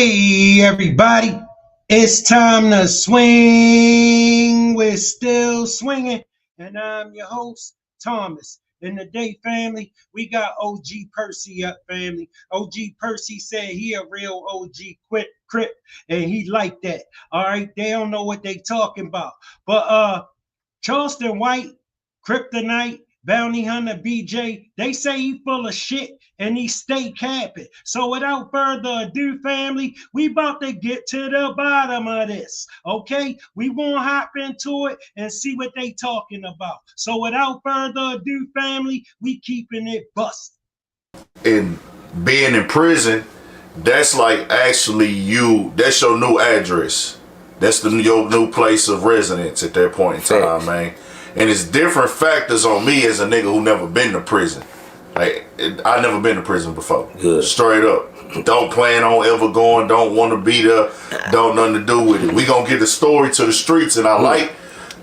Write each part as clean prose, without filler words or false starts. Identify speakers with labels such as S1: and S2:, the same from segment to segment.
S1: Hey everybody, it's time to swing. We're still swinging, and I'm your host, Thomas. In the day, family, we got OG Percy up, family. OG Percy said he a real OG Crip, and he like that. All right, they don't know what they talking about. But Charlston White, CRIPTonite, Bounty Hunter BJ, they say he full of shit and he stay capping. So without further ado, family, we about to get to the bottom of this. Okay? We won't hop into it and see what they talking about. So without further ado, family, we keeping it busted.
S2: And being in prison, that's like actually that's your new address. That's your new place of residence at that point in time, man. And it's different factors on me as a nigga who never been to prison. Like, I never been to prison before.
S3: Good.
S2: Straight up. Don't plan on ever going, don't want to be there, don't nothing to do with it. We gonna get the story to the streets, and I like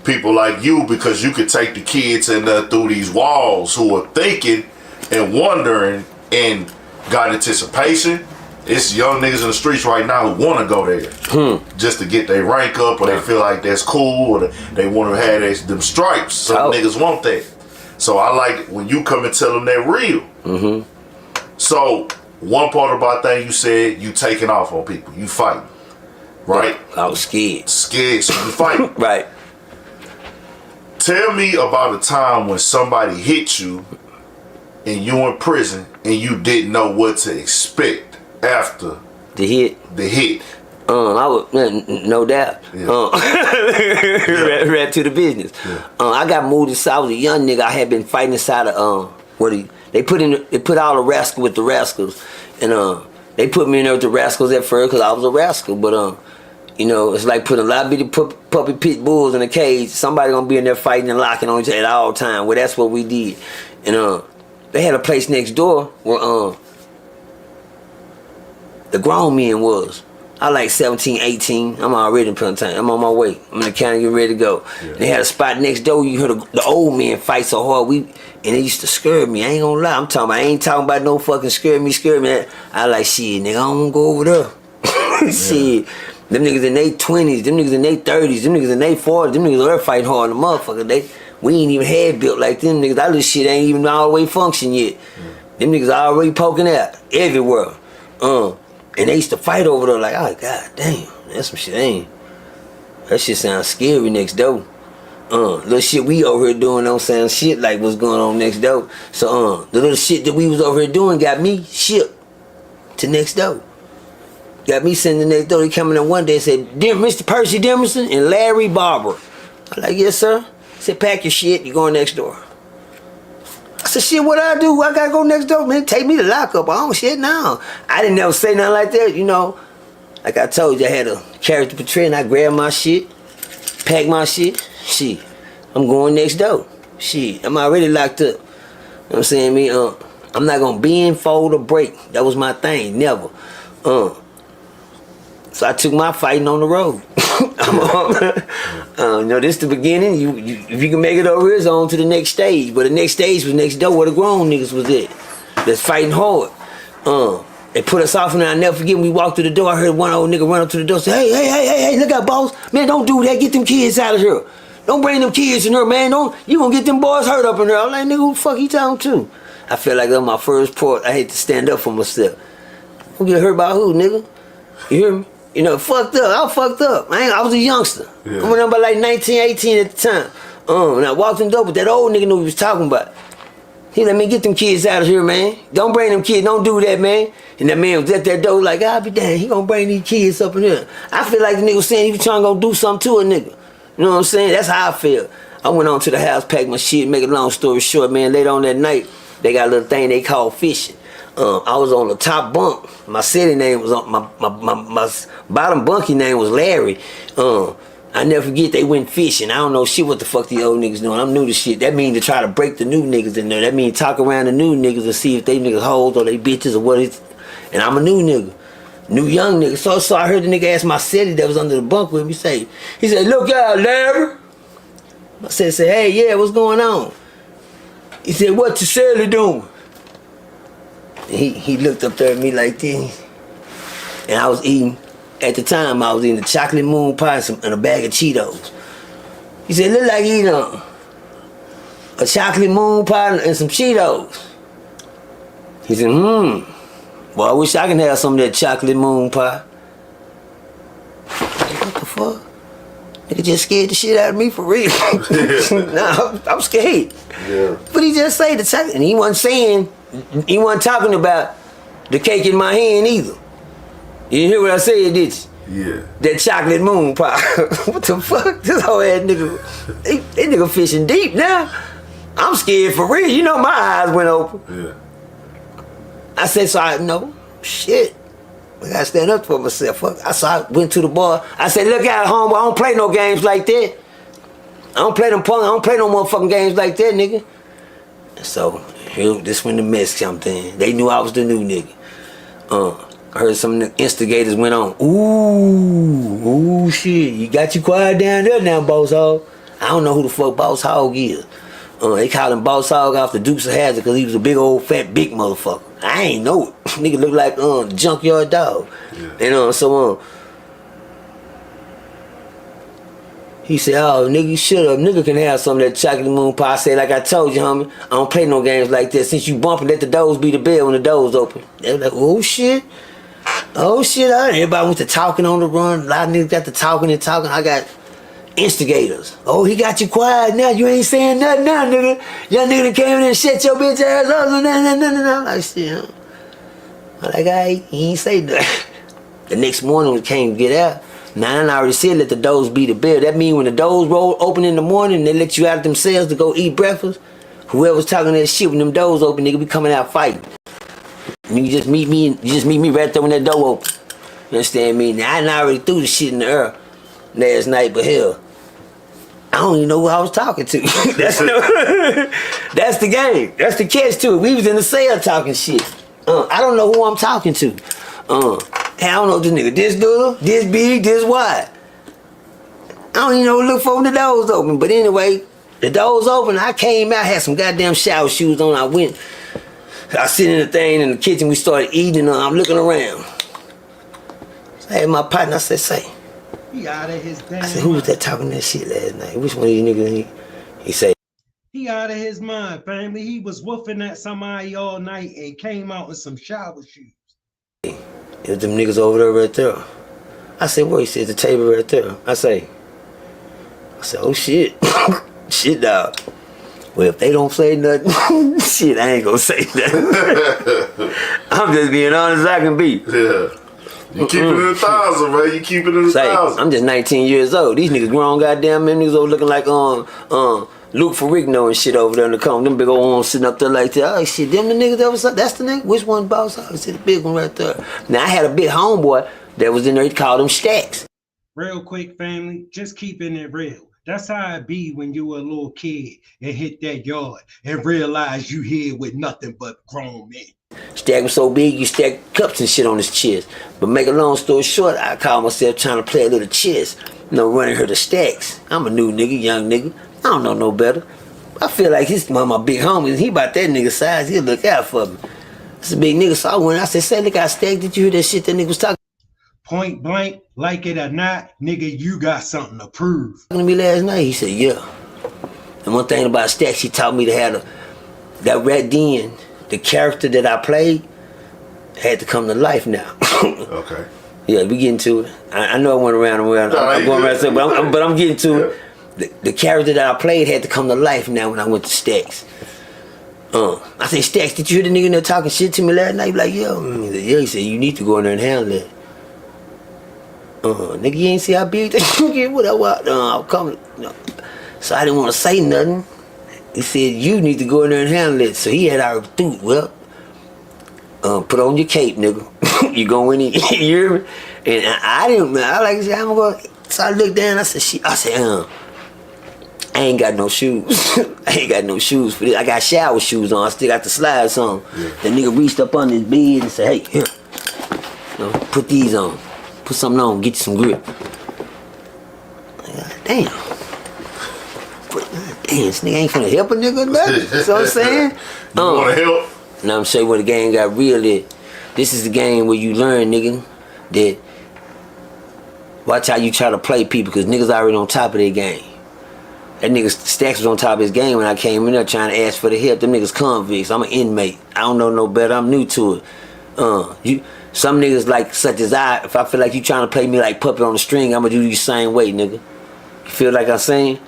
S2: people like you because you could take the kids and through these walls who are thinking and wondering and got anticipation. It's young niggas in the streets right now who want to go there just to get their rank up, or they feel like that's cool, or they want to have them stripes. Some niggas want that. So I like when you come and tell them they're real. So one part about that, you said you taking off on people, you fighting, right?
S3: I was scared.
S2: Scared, so you fighting.
S3: Right.
S2: Tell me about a time when somebody hit you and you in prison and you didn't know what to expect after
S3: the hit. I was no doubt.
S2: Yeah.
S3: Right to the business.
S2: Yeah.
S3: I got moved inside. I was a young nigga. I had been fighting inside of they put all the rascals with the rascals, and they put me in there with the rascals at first because I was a rascal. But you know, it's like putting a lot of bitty puppy pit bulls in a cage. Somebody gonna be in there fighting and locking on each other at all time. Well, that's what we did. And they had a place next door where the grown men was. I like 17, 18. I'm already in Pennsylvania. I'm on my way. I'm in the county getting ready to go. Yeah. They had a spot next door. You heard the old men fight so hard. And it used to scare me. I ain't gonna lie. I ain't talking about no fucking scare me. I like, shit, nigga, I don't wanna go over there. Shit. Them niggas in their 20s, them niggas in their 30s, them niggas in their 40s, them niggas are fighting hard in the motherfucker. We ain't even had built like them niggas. That little shit ain't even all the way function yet. Them niggas already poking out everywhere. And they used to fight over there like, oh, god damn, that's some shit. That shit sounds scary next door. Little shit we over here doing don't sound shit like what's going on next door. So the little shit that we was over here doing got me shipped to next door. Got me sitting next door. They come in one day and said, Mr. Percy Demerson and Larry Barber. I'm like, yes, sir. He said, pack your shit, you going next door. I said, shit, what I do? I gotta go next door, man. Take me to lockup. I don't shit now. I didn't ever say nothing like that, you know. Like I told you, I had a character portray and I grabbed my shit, packed my shit. Shit, I'm going next door. Shit, I'm already locked up. You know what I'm saying? I'm not gonna bend, fold, or break. That was my thing, never. So I took my fighting on the road. You know, this the beginning. If you can make it over here, it's on to the next stage. But the next stage was next door where the grown niggas was at. That's fighting hard. They put us off, and I'll never forget when we walked through the door. I heard one old nigga run up to the door and say, hey, look out, boss. Man, don't do that. Get them kids out of here. Don't bring them kids in here, man. You gonna get them boys hurt up in there. I'm like, nigga, who the fuck you talking to? I felt like that was my first part. I had to stand up for myself. Who get hurt by who, nigga? You hear me? You know, fucked up. I was fucked up. I was a youngster. Yeah. I went about like 19, 18 at the time. And I walked in the door, but that old nigga knew what he was talking about. He let me get them kids out of here, man. Don't bring them kids. Don't do that, man. And that man was at that door like, I'll be damned. He gonna bring these kids up in here. I feel like the nigga was saying he was trying to go do something to a nigga. You know what I'm saying? That's how I feel. I went on to the house, packed my shit, make a long story short, man. Later on that night, they got a little thing they call fishing. I was on the top bunk. My city name was on my bottom bunkie name was Larry. I never forget they went fishing. I don't know shit what the fuck the old niggas doing. I'm new to shit. That mean to try to break the new niggas in there. That mean talk around the new niggas to see if they niggas hoes or they bitches or what it's. And I'm a new nigga. New young nigga. So I heard the nigga ask my city that was under the bunk with me he said, look out, Larry. I said, hey, yeah, what's going on? He said, what your celly doing? He looked up there at me like this. and I was eating, at the time, I was eating a chocolate moon pie and a bag of Cheetos. He said, look like eating a chocolate moon pie and some Cheetos. He said, well, I wish I can have some of that chocolate moon pie. What the fuck? Nigga just scared the shit out of me for real. Nah, I'm scared.
S2: Yeah.
S3: But he just said the chocolate, and he wasn't talking about the cake in my hand either. You didn't hear what I said, did you?
S2: Yeah.
S3: That chocolate moon pie. What the fuck? This whole ass nigga, that nigga fishing deep now. I'm scared for real. You know my eyes went open.
S2: Yeah.
S3: I said, so I know, shit. I gotta stand up for myself. Fuck. So I went to the bar. I said, look out, homeboy, I don't play no games like that. I don't play them punk. I don't play no motherfucking games like that, nigga. And so, this when the mess jumped in. They knew I was the new nigga. I heard some of the instigators went on. Ooh, shit. You got you quiet down there now, Boss Hog. I don't know who the fuck Boss Hog is. They called him Boss Hog off the Dukes of Hazzard because he was a big old fat big motherfucker. I ain't know it. Nigga look like junkyard dog. Yeah. And so he said, oh, nigga, shut up. Nigga can have some of that chocolate moon pie. I said, like I told you, homie, I don't play no games like that. Since you bumping, let the doors be the bell when the doors open. They were like, oh, shit. Oh, shit. Everybody went to talking on the run. A lot of niggas got to talking and talking. I got instigators. Oh, he got you quiet now. You ain't saying nothing now, nigga. Young nigga that came in and shut your bitch ass up. No. I'm like, shit, huh? I'm like, he ain't say nothing. The next morning when we came to get out, now I already said let the doors be the bell. That mean when the doors roll open in the morning, they let you out themselves to go eat breakfast. Whoever's talking that shit when them doors open, nigga be coming out fighting. You just meet me right there when that door open. You understand me? Now I already threw the shit in the air last night, but hell, I don't even know who I was talking to. That's the game. That's the catch to it. We was in the cell talking shit. I don't know who I'm talking to. I don't know this nigga. This little, this big, this wide. I don't even know what to look for when the doors open. But anyway, the doors open. I came out, had some goddamn shower shoes on. I was sitting in the thing in the kitchen. We started eating. I'm looking around. So I had my partner. I said, say.
S1: He out of his damn
S3: I said, who was that talking that shit last night? Which one of these niggas? He said,
S1: he out of his mind, family. He was woofing at somebody all night and came out in some shower shoes.
S3: It was them niggas over there right there. I said, where? He said, the table right there. I said, oh shit. Shit, dog. Well, if they don't say nothing, shit, I ain't gonna say nothing. I'm just being honest as I can be.
S2: Yeah. You keep it in 1,000, man. You keep it in 1,000.
S3: I'm just 19 years old. These niggas grown goddamn men. Niggas over looking like Luke Ferrigno and shit over there in the corner. Them big old ones sitting up there like that. Oh shit, them the niggas that was up. That's the nigga. Which one, boss? I said the big one right there. Now I had a big homeboy that was in there. He called them Stacks.
S1: Real quick, family. Just keeping it real. That's how it be when you a little kid and hit that yard and realize you here with nothing but grown men.
S3: Stack was so big, you stack cups and shit on his chest. But make a long story short, I called myself trying to play a little chess. Running her to Stacks. I'm a new nigga, young nigga. I don't know no better. I feel like he's one of my big homies. He about that nigga size. He'll look out for me. It's a big nigga. So I went. I said, say, look, I Stack. Did you hear that shit that nigga was talking?
S1: Point blank, like it or not, nigga, you got something to prove.
S3: To me last night, he said, yeah. And one thing about Stacks, he taught me to have that Rat Den. The character that I played had to come to life now.
S2: Okay.
S3: Yeah, we getting to it. I know I went around and around. I'm going around, but I'm getting to it. The character that I played had to come to life now when I went to Stacks. I said, Stacks, did you hear the nigga in there talking shit to me last night? He like, yo. He said, yeah. He said, you need to go in there and handle it. Nigga, you ain't see how big that shit is? What I'm coming. No. So I didn't want to say nothing. He said, you need to go in there and handle it. So he had our dude, well, put on your cape, nigga. You going in, you hear me? And I didn't, I like to say, I'm going. So I looked down, I said, shit. I said, I ain't got no shoes. I ain't got no shoes for this. I got shower shoes on. I still got the slides on. Yeah. The nigga reached up under his bed and said, hey, here. Put these on. Put something on, get you some grip. God damn. Damn, this nigga ain't finna help a nigga or nothing. You know what I'm saying?
S2: You wanna help?
S3: Now I'm saying where the game got real at. This is the game where you learn, nigga. that watch how you try to play people, because niggas already on top of their game. That nigga Stacks was on top of his game when I came in there trying to ask for the help. Them niggas convicts. I'm an inmate. I don't know no better. I'm new to it. Some niggas like such as I, if I feel like you trying to play me like puppet on the string, I'm gonna do you the same way, nigga. You feel like I'm saying?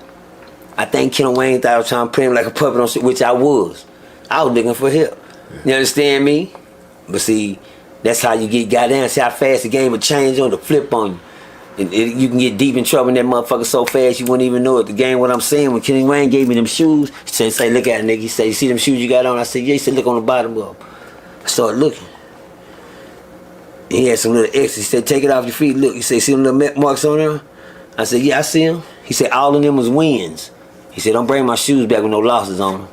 S3: I think Ken Wayne thought I was trying to play him like a puppet on string, which I was. I was looking for help. You understand me? But see, that's how you get goddamn. See how fast the game will change on the flip on you. You can get deep in trouble in that motherfucker so fast you wouldn't even know it. The game, what I'm saying, when Kenny Wayne gave me them shoes, he said, look at it, nigga. He said, you see them shoes you got on? I said, yeah. He said, look on the bottom of them. I started looking. He had some little extras. He said, take it off your feet. Look. He said, see them little marks on there? I said, yeah, I see them. He said, all of them was wins. He said, don't bring my shoes back with no losses on them.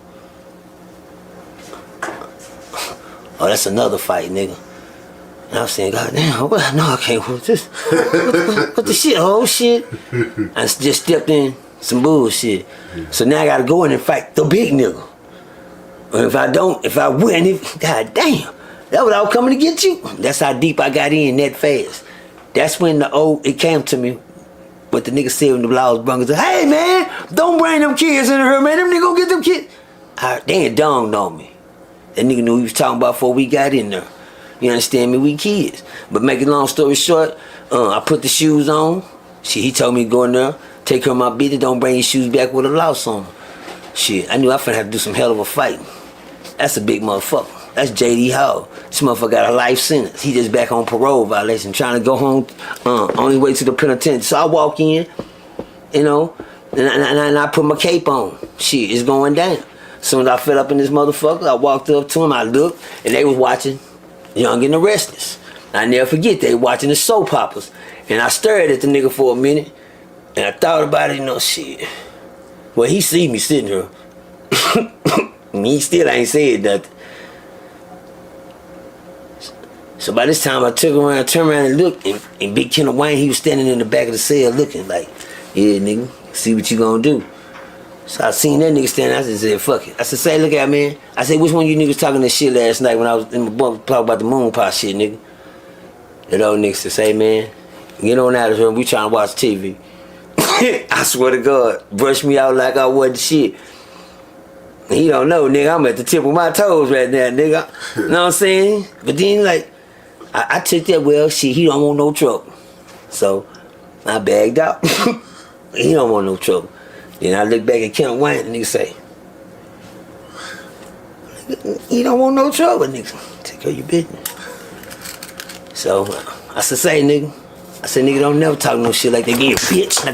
S3: Oh, that's another fight, nigga. And I was saying, God damn, no, I can't with this. What the shit, whole shit? I just stepped in some bullshit. So now I gotta go in and fight the big nigga. And if I win, God damn, that was all coming to get you. That's how deep I got in that fast. That's when it came to me, what the nigga said when the laws brung us. Hey man, don't bring them kids in here, man. Them nigga go get them kids. They ain't dawned on me. That nigga knew he was talking about before we got in there. You understand me? We kids. But make a long story short, I put the shoes on. Shit, he told me to go in there, take care of my business, don't bring your shoes back with a loss on them. Shit, I knew I finna have to do some hell of a fight. That's a big motherfucker. That's J.D. Hall. This motherfucker got a life sentence. He just back on parole violation, trying to go home on his way to the penitentiary. So I walk in, you know, and I put my cape on. Shit, it's going down. As soon as I fed up in this motherfucker, I walked up to him, I looked, and they was watching Young and the Restless. I never forget, they watching the soap operas. And I stared at the nigga for a minute, and I thought about it, you know, shit. Well, he see me sitting here. He still ain't said nothing. So by this time, I turned around and looked, and Big Ken Wayne, he was standing in the back of the cell looking like, yeah, nigga, see what you gonna do. So I seen that nigga standing, I just said, fuck it. I said, say, look at man. I said, which one of you niggas talking this shit last night when I was in my bunk talking about the moon pie shit, nigga? That old nigga said, say, man, get on out of here, we trying to watch TV. I swear to God, brush me out like I wasn't shit. And he don't know, nigga, I'm at the tip of my toes right now, nigga. You know what I'm saying? But then, like, I took that, well, shit, he don't want no trouble. So, I bagged out. He don't want no trouble. Then I look back at Ken Wayne and nigga say, he don't want no trouble, nigga. Take care of your business. So, I said, say, nigga. I said, nigga, don't never talk no shit like that. Yeah, bitch.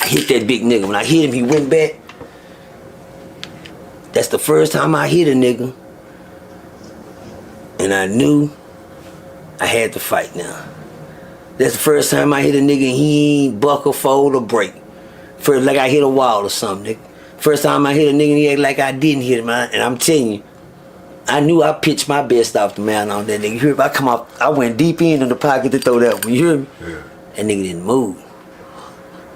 S3: I hit that big nigga. When I hit him, he went back. That's the first time I hit a nigga. And I knew I had to fight now. That's the first time I hit a nigga and he ain't buckle, fold, or break. First, like I hit a wall or something, nigga. First time I hit a nigga and he act like I didn't hit him. And I'm telling you, I knew I pitched my best off the mound on that nigga. You hear me? I come off, I went deep in the pocket to throw that one. You hear me? Yeah. That nigga didn't move.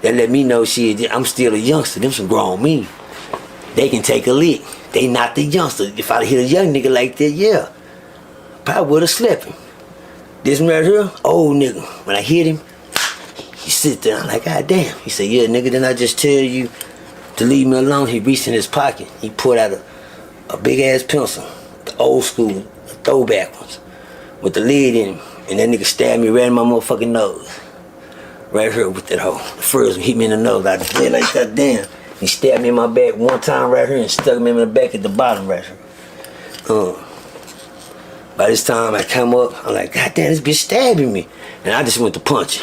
S3: That let me know, shit, I'm still a youngster. Them some grown men. They can take a lick. They not the youngster. If I hit a young nigga like that, yeah, probably would have slept him. This one right here, old nigga. When I hit him, he sit there. I'm like, God damn. He said, yeah, nigga, didn't I just tell you to leave me alone? He reached in his pocket. He pulled out a big-ass pencil, the old school, the throwback ones, with the lid in him. And that nigga stabbed me right in my motherfucking nose. Right here with that hole. The first one hit me in the nose. I just said like, God damn. He stabbed me in my back one time right here and stuck me in the back at the bottom right here. By this time I come up, I'm like, God damn, this bitch stabbing me. And I just went to punch.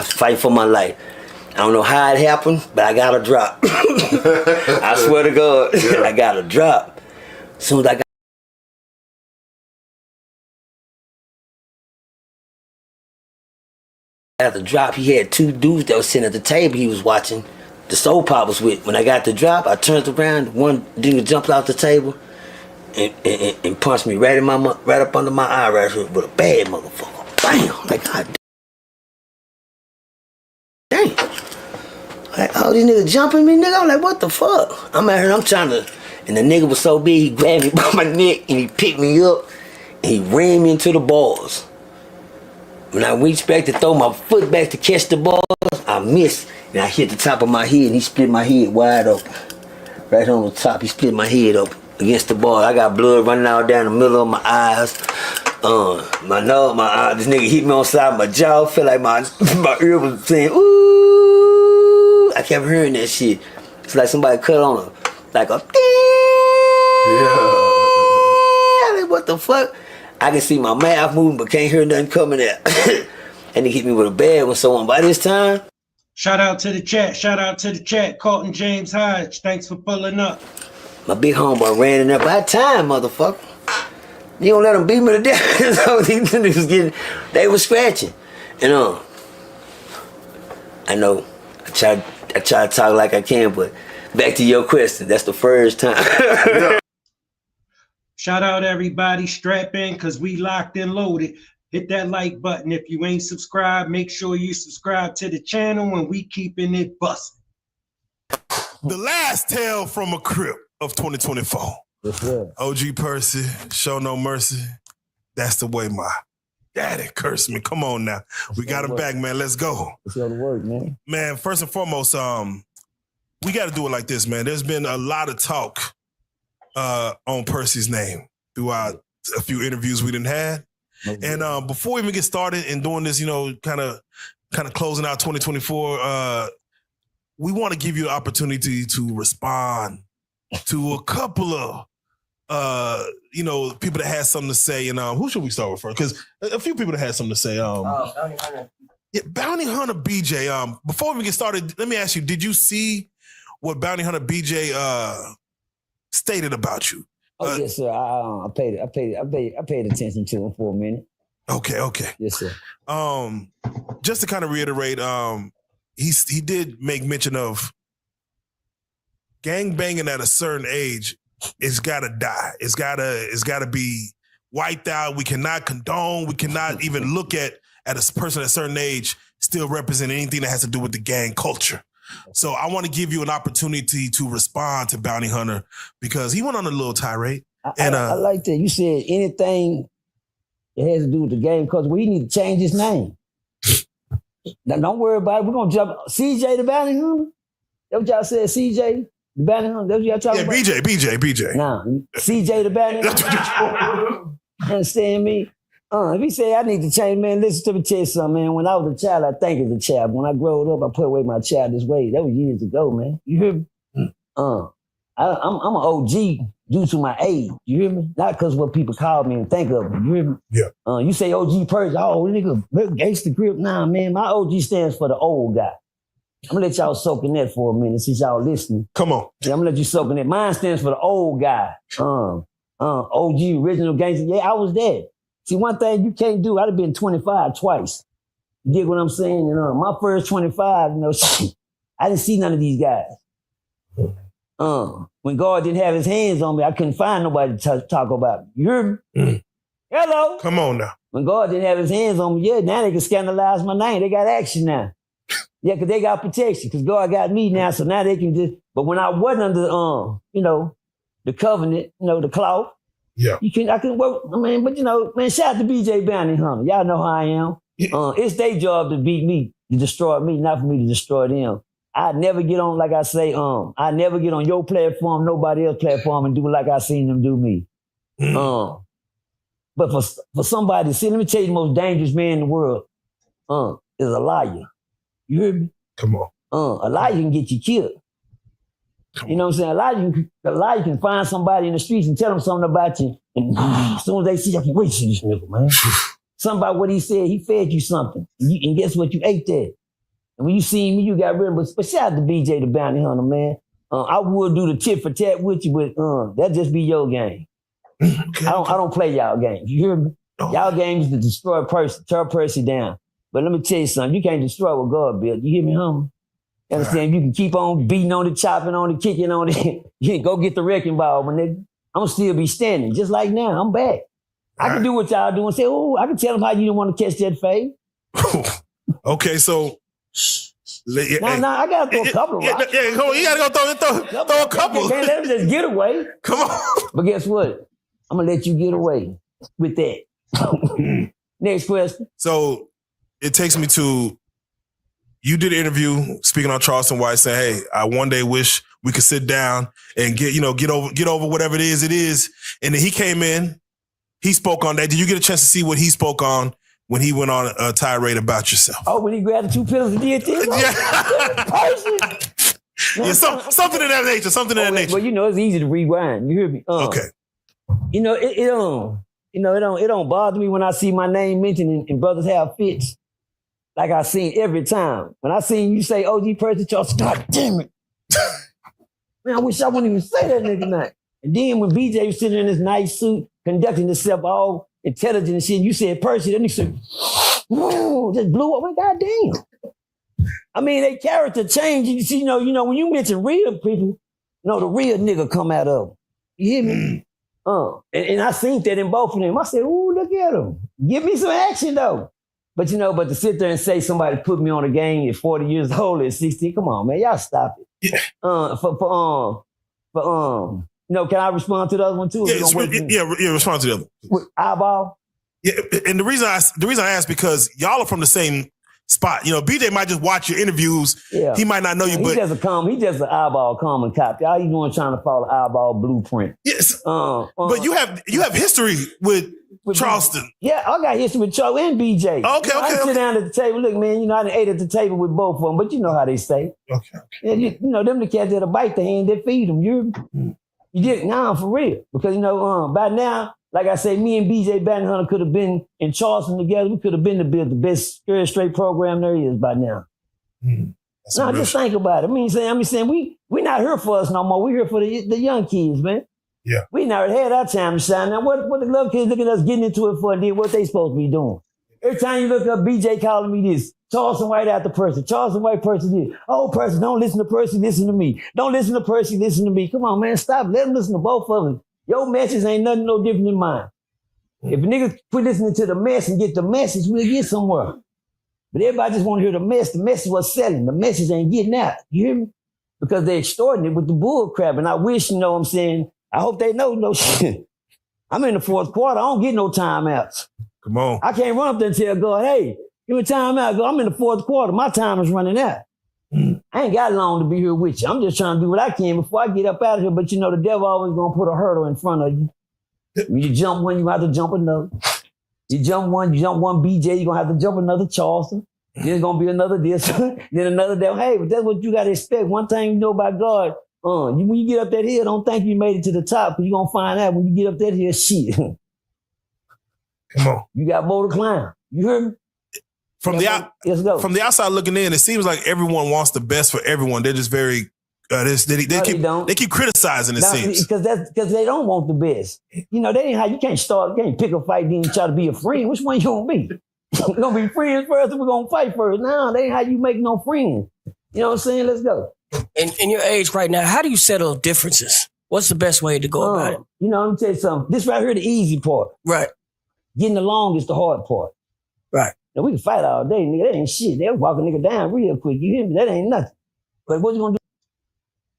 S3: Fight for my life. I don't know how it happened, but I got a drop. I swear to God, yeah. I got a drop. As soon as I got the drop, he had two dudes that was sitting at the table he was watching the soap operas with. When I got the drop, I turned around, one dude jumped out the table and punched me right up under my eye right here with a bad motherfucker. Bam! Like, God damn. Like, oh, these niggas jumping me, nigga. I'm like, what the fuck? I'm out here, I'm trying to, and the nigga was so big, he grabbed me by my neck and he picked me up and he ran me into the bars. When I reached back to throw my foot back to catch the ball, I missed. And I hit the top of my head and he split my head wide open. Right on the top, he split my head open against the ball. I got blood running out down the middle of my eyes. My nose, my eye, this nigga hit me on the side of my jaw. Felt like my ear was saying, ooh. I kept hearing that shit. It's like somebody cut on a, like a I mean, what the fuck? I can see my mouth moving, but can't hear nothing coming out. And he hit me with a bad one. So by this time,
S1: shout out to the chat. Shout out to the chat. Colton James Hodge. Thanks for pulling up.
S3: my big homeboy ran in there by time, motherfucker. You don't let them beat me to death. So these niggas getting, they was scratching. And I know, I try to talk like I can, but back to your question, that's the first time.
S1: Shout out everybody, strap in, cause we locked and loaded. Hit that like button. If you ain't subscribed, make sure you subscribe to the channel and we keeping it busting.
S4: The last tale from a Crip of 2024. OG Percy, show no mercy. That's the way my daddy cursed me. Come on now. We got him back, man. Let's go.
S5: Let's go to work, man.
S4: Man, first and foremost, we got to do it like this, man. There's been a lot of talk on Percy's name throughout a few interviews we done had. Okay. And before we even get started and doing this, you know, kind of closing out 2024, we want to give you an opportunity to respond to a couple of you know, people that had something to say. And who should we start with first? Because a few people that had something to say.
S3: Bounty Hunter.
S4: Yeah, Bounty Hunter BJ. Before we get started, let me ask you, did you see what Bounty Hunter BJ stated about you?
S5: Oh, yes, sir. I paid attention to him for a minute.
S4: Okay.
S5: Yes, sir.
S4: Just to kind of reiterate, he did make mention of gang banging at a certain age. It's gotta die. It's gotta be wiped out. We cannot condone. We cannot even look at a person at a certain age still representing anything that has to do with the gang culture. So I want to give you an opportunity to respond to Bounty Hunter because he went on a little tirade.
S5: I like that. You said anything that has to do with the game culture. We need to change his name. Now, don't worry about it. We're gonna jump CJ the Bounty Hunter. That's what y'all said, CJ the Bounty Hunter. That's what y'all talking about.
S4: BJ.
S5: Nah, CJ the Bounty Hunter. Understand me? If he say I need to change, man, listen to me tell you something, man. When I was a child, I think as a child. When I grew up, I put away my childish ways. That was years ago, man. You hear me? I'm an OG due to my age. You hear me? Not because what people call me and think of me. You hear me?
S4: Yeah.
S5: You say OG Percy, oh, nigga, gangsta grip. Nah, man, my OG stands for the old guy. I'm gonna let y'all soak in that for a minute since y'all listening.
S4: Come on.
S5: Yeah, I'm gonna let you soak in that. Mine stands for the old guy. OG, original gangster. Yeah, I was there. See, one thing you can't do, I'd have been 25 twice. You get what I'm saying? And my first 25, you know, I didn't see none of these guys. When God didn't have his hands on me, I couldn't find nobody to talk about me. You heard me? Hello?
S4: Come on now.
S5: When God didn't have his hands on me, yeah, now they can scandalize my name. They got action now. Yeah, because they got protection, because God got me now, so now they can just, but when I wasn't under, you know, the covenant, you know, the cloth,
S4: yeah,
S5: I can work. I mean, but you know, man, shout out to BJ Bounty Hunter. Y'all know how I am. Yeah. It's their job to beat me, to destroy me, not for me to destroy them. I never get on, like I say, I never get on your platform, nobody else's platform, and do like I seen them do me. But for somebody, see, let me tell you, the most dangerous man in the world is a liar. You hear me?
S4: Come on.
S5: A liar can get you killed. You know what I'm saying? A liar can find somebody in the streets and tell them something about you. And as soon as they see you, I can wait to see this nigga, man. Something about what he said, he fed you something. And guess what? You ate that. And when you see me, you got rid of it. But shout out to BJ the Bounty Hunter, man. I would do the tit for tat with you, but that just be your game. Okay. I don't play y'all games. You hear me? Oh. Y'all games to destroy Percy, tear Percy down. But let me tell you something. You can't destroy what God built. You hear me, homie? You understand? Right. You can keep on beating on it, chopping on it, kicking on it. You can go get the wrecking ball, my nigga. I'm still be standing. Just like now, I'm back. I can do what y'all do and say, oh, I can tell them how you didn't want to catch that fade.
S4: Okay, so...
S5: Nah, I got to throw a couple of rocks.
S4: Yeah, come on, you got to go throw a couple.
S5: Can't let them just get away.
S4: Come on.
S5: But guess what? I'm going to let you get away with that. Next question.
S4: So, it takes me to, you did an interview speaking on Charleston White saying, hey, I one day wish we could sit down and get over whatever it is. And then he came in, he spoke on that. Did you get a chance to see what he spoke on when he went on a tirade about yourself?
S5: Oh, when he grabbed the 2 pills and did this?
S4: Yeah, something of that nature. Something of that nature.
S5: Well, it's easy to rewind. You hear me?
S4: Okay.
S5: It don't bother me when I see my name mentioned and brothers have fits. Like I seen every time. When I seen you say OG Percy Charlston, God damn it. Man, I wish I wouldn't even say that nigga name. And then when BJ was sitting in his nice suit, conducting himself all intelligent and shit, you said Percy, then he said, whoa, just blew up. God damn. I mean, they character change. You see, when you mention real people, the real nigga come out of them. You hear me? And I seen that in both of them. I said, ooh, look at them. Give me some action though. But to sit there and say somebody put me on a game at 40 years old at 16, come on, man, y'all stop it.
S4: Yeah.
S5: Can I respond to the other one too?
S4: Yeah, respond to the other.
S5: With eyeball?
S4: Yeah, and the reason I ask because y'all are from the same spot. BJ might just watch your interviews. Yeah. He might not know you, but
S5: he's just an eyeball common cop. Y'all even doing trying to follow eyeball blueprint.
S4: Yes. But you have history with Charlston.
S5: Yeah, I got history with Charles and BJ.
S4: Okay.
S5: I sit down at the table. Look, man, I done ate at the table with both of them, but you know how they say.
S4: Okay.
S5: And them the cats that'll bite the hand that feed them. You get for real. Because, by now, like I say, me and BJ Bannon could have been in Charleston together. We could have been the best straight program there is by now. Just think about it. I'm saying we not here for us no more. We here for the young kids, man.
S4: Yeah.
S5: We never had our time to shine. Now, what the little kids look at us getting into it for, and then what they supposed to be doing? Every time you look up, BJ calling me this. Charlston White after Percy. Charlston White, Percy this. Oh, Percy, don't listen to Percy, listen to me. Don't listen to Percy, listen to me. Come on, man, stop. Let them listen to both of them. Your message ain't nothing no different than mine. If a nigga quit listening to the mess and get the message, we'll get somewhere. But everybody just want to hear the mess. The message was selling. The message ain't getting out. You hear me? Because they're extorting it with the bull crap. And I wish, what I'm saying, I hope they know no shit. I'm in the fourth quarter. I don't get no timeouts.
S4: Come on.
S5: I can't run up there and tell God, hey, give me timeout. I'm in the fourth quarter. My time is running out. I ain't got long to be here with you. I'm just trying to do what I can before I get up out of here. But the devil always gonna put a hurdle in front of you. When you jump one, you have to jump another. You jump one BJ, you're gonna have to jump another Charleston. Then it's gonna be another this, then another that. Hey, but that's what you gotta expect. One thing you know about God, when you get up that hill, don't think you made it to the top, because you're gonna find out when you get up that hill, shit.
S4: Come on.
S5: You got more to climb. You heard me?
S4: From the outside looking in, it seems like everyone wants the best for everyone. They're just very they keep criticizing. It seems
S5: because they don't want the best. That ain't how you can't pick a fight then try to be a friend. Which one you gonna be? We're gonna be friends first, or we're gonna fight first. No, that ain't how you make no friends. You know what I'm saying? Let's go.
S6: In your age right now, how do you settle differences? What's the best way to go about it?
S5: Let me tell you something. This right here, the easy part.
S6: Right.
S5: Getting along is the hard part.
S6: Right.
S5: Now, we can fight all day, nigga. That ain't shit. They'll walk a nigga down real quick. You hear me? That ain't nothing. But what you gonna do?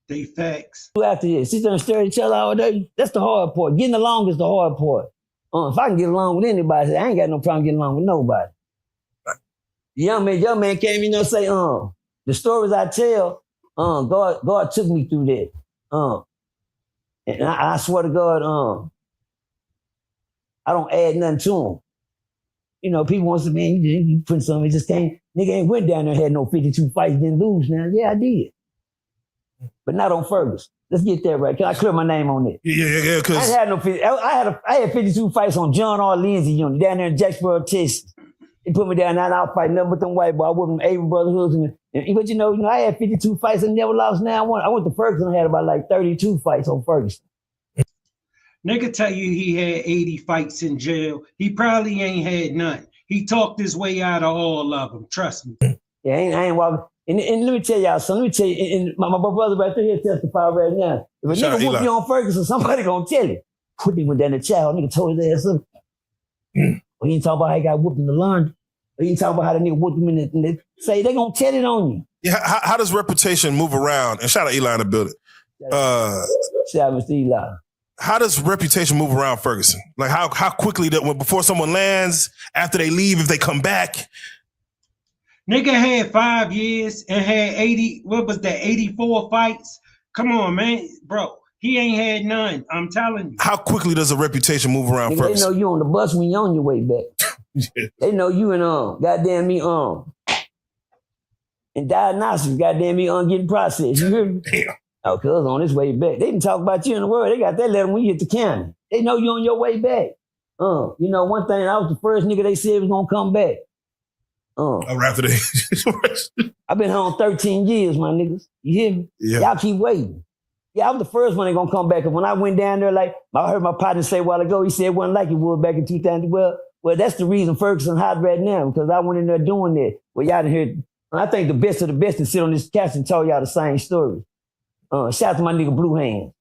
S1: They facts.
S5: After this, sit there and stare at each other all day. That's the hard part. Getting along is the hard part. If I can get along with anybody, I ain't got no problem getting along with nobody. Right. Young man came, say, the stories I tell, God took me through that. And I swear to God, I don't add nothing to him. People want to say, man, you put something, it just can't. Nigga ain't went down there and had no 52 fights, didn't lose now. Yeah, I did. But not on Ferguson. Let's get that right. Can I clear my name on that?
S4: Yeah. Because
S5: I had no 50. I had 52 fights on John R. Lindsay unit down there in Jacksboro, Texas. They put me down there and I was fighting nothing but them white boys. I with them Avon Brotherhoods. But I had 52 fights and never lost. Now I went to Ferguson and had about like 32 fights on Ferguson.
S1: Nigga tell you he had 80 fights in jail. He probably ain't had none. He talked his way out of all of them. Trust me.
S5: Yeah, I ain't walking. And let me tell y'all something. And my brother right there testify right now. If a nigga whoop you on Ferguson, somebody gonna tell you. Put him down the child. Nigga told his ass up. Or he ain't talk about how he got whooped in the laundry. Or he ain't talk about how the nigga whooped him in the say they gonna tell it on you.
S4: Yeah, how does reputation move around? And shout out Eli in the building.
S5: Shout out Mr. Eli.
S4: How does reputation move around Ferguson? Like how quickly before someone lands, after they leave, if they come back,
S1: Nigga had 5 years and had 80, what was that, 84 fights? Come on, man. Bro, he ain't had none. I'm telling you.
S4: How quickly does a reputation move around
S5: Nigga,
S4: first?
S5: they know you on the bus when you on your way back.
S4: Yeah.
S5: They know you and goddamn me and diagnostics, goddamn me getting processed. You hear me?
S4: Damn.
S5: Oh, cuz on his way back. They didn't talk about you in the world. They got that letter when you hit the county. They know you on your way back. You know, one thing, I was the first nigga they said was gonna come back.
S4: After they
S5: I've been home 13 years, my niggas. You hear me?
S4: Yeah.
S5: Y'all keep waiting. Yeah, I was the first one that gonna come back. And when I went down there, like I heard my partner say a while ago, he said it wasn't like it was back in 2000. Well, that's the reason Ferguson hot right now, because I went in there doing that. Well, y'all didn't hear. I think the best of the best to sit on this couch and tell y'all the same story. Shout out to my nigga Blue Hands.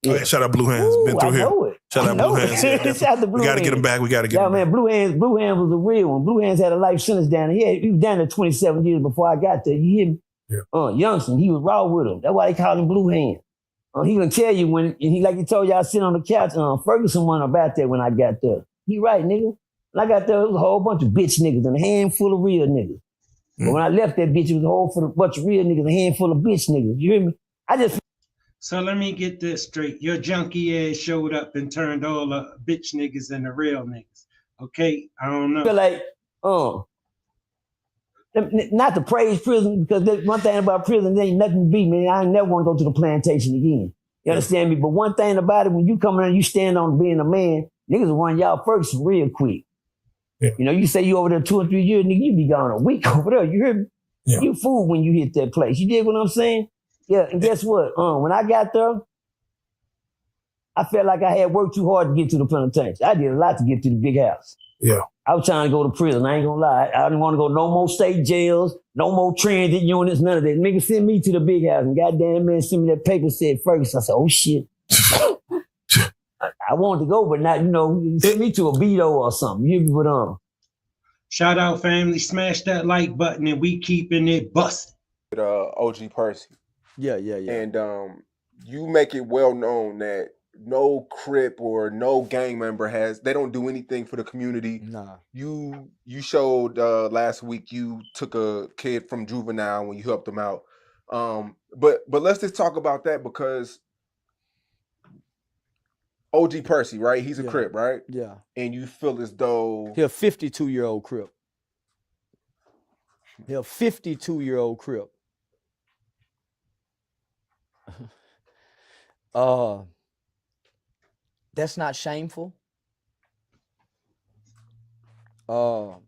S4: Yeah. Oh, yeah, shout out Blue Hands. Been through
S5: I
S4: here.
S5: know it.
S4: Shout out Blue Hands. Yeah,
S5: Shout out to Blue
S4: we got to
S5: Hands.
S4: get him back. We got to get him
S5: man,
S4: back.
S5: Blue Hands was a real one. Blue Hands had a life sentence down there. He was down there 27 years before I got there. You hear me?
S4: Yeah.
S5: Youngster, he was raw with him. That's why they call him Blue Hands. He gonna tell you when, and he like he told y'all sitting on the couch. Ferguson wasn't about that when I got there. He right, nigga. When I got there, it was a whole bunch of bitch niggas and a handful of real niggas. But when I left that bitch, it was a whole bunch of real niggas and a handful of bitch niggas. You hear me?
S1: So let me get this straight. Your junkie ass showed up and turned all the bitch niggas into real niggas. Okay? I don't know.
S5: feel like, not to praise prison, because one thing about prison, there ain't nothing to beat me. I ain't never want to go to the plantation again. You understand me? But one thing about it, when you come in and you stand on being a man, niggas will run y'all first real quick.
S4: Yeah.
S5: You know, you say you over there 2 or 3 years, nigga, you be gone a week over there. You hear me?
S4: Yeah.
S5: You fool when you hit that place. You dig what I'm saying? Yeah, and guess what? When I got there, I felt like I had worked too hard to get to the penitentiary. I did a lot to get to the big house.
S4: Yeah.
S5: I was trying to go to prison. I ain't gonna lie. I didn't want to go no more state jails, no more transit units, none of that. Nigga sent me to the big house, and goddamn man sent me that paper said Ferguson. I said, oh shit. I wanted to go, but not, send me to a Beto or something. You hear me? But
S1: Shout out, family. Smash that like button and we keeping it busted.
S7: OG Percy.
S8: Yeah.
S7: And you make it well known that no Crip or no gang member they don't do anything for the community.
S8: Nah.
S7: You showed last week you took a kid from juvenile when you helped them out. But let's just talk about that, because OG Percy, right? He's a Crip, right?
S8: Yeah.
S7: And you feel as though
S8: He a 52-year-old Crip. He a 52-year-old Crip. That's not shameful.
S1: 'Hell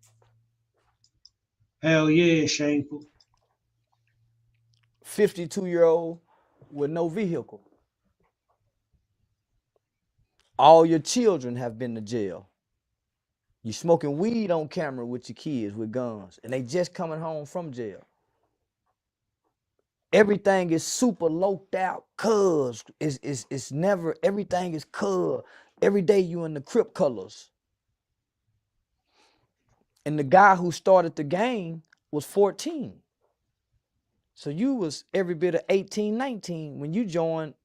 S1: yeah, shameful.
S8: 52-year-old with no vehicle. All your children have been to jail. You smoking weed on camera with your kids with guns, and they just coming home from jail. Everything is super loped out, cuz it's never, everything is cuz. Every day you in the Crip colors. And the guy who started the gang was 14. So you was every bit of 18, 19 when you joined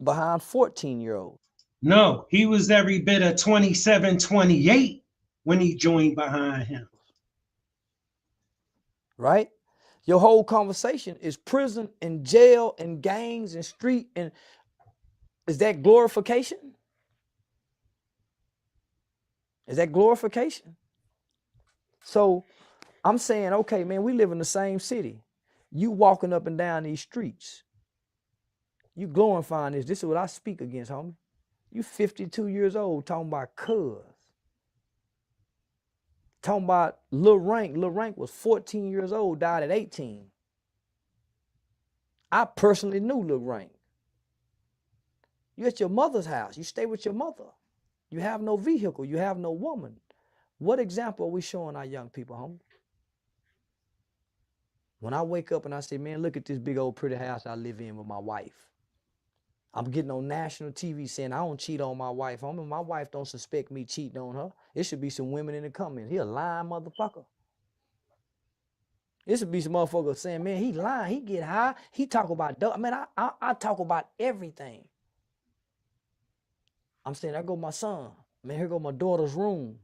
S8: behind 14-year-olds.
S1: No, he was every bit of 27, 28 when he joined behind him.
S8: Right? Your whole conversation is prison and jail and gangs and street, and is that glorification? Is that glorification? So I'm saying, okay, man, we live in the same city. You walking up and down these streets. You glorifying this. This is what I speak against, homie. You 52 years old talking about cuz. Talking about Lil Rank. Lil Rank was 14 years old, died at 18. I personally knew Lil Rank. You at your mother's house. You stay with your mother. You have no vehicle. You have no woman. What example are we showing our young people, homie? When I wake up and I say, man, look at this big old pretty house I live in with my wife. I'm getting on national TV saying I don't cheat on my wife. Homie, my wife don't suspect me cheating on her. It should be some women in the comments. He a lying motherfucker. It should be some motherfucker saying, man, he lying. He get high. He talk about, man, I talk about everything. I'm saying, there go my son. Man, here go my daughter's room.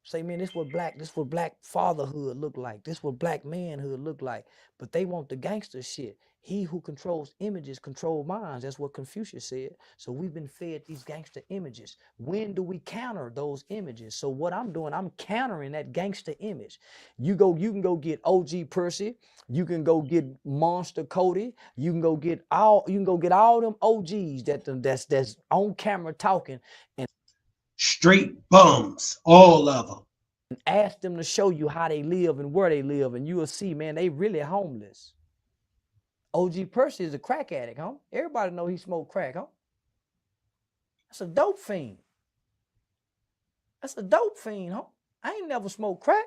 S8: Say, man, this what black fatherhood look like. This what black manhood look like. But they want the gangster shit. He who controls images control minds. That's what Confucius said. So we've been fed these gangster images. When do we counter those images? So what I'm doing, I'm countering that gangster image. You can go get OG Percy. You can go get Monster Cody. You can go get all them OGs that's on camera talking and
S1: Straight bums, all of them.
S8: ask them to show you how they live and where they live, and you will see, man, they really homeless. OG Percy is a crack addict, huh? Everybody know he smoked crack, huh? That's a dope fiend. That's a dope fiend, huh? I ain't never smoked crack.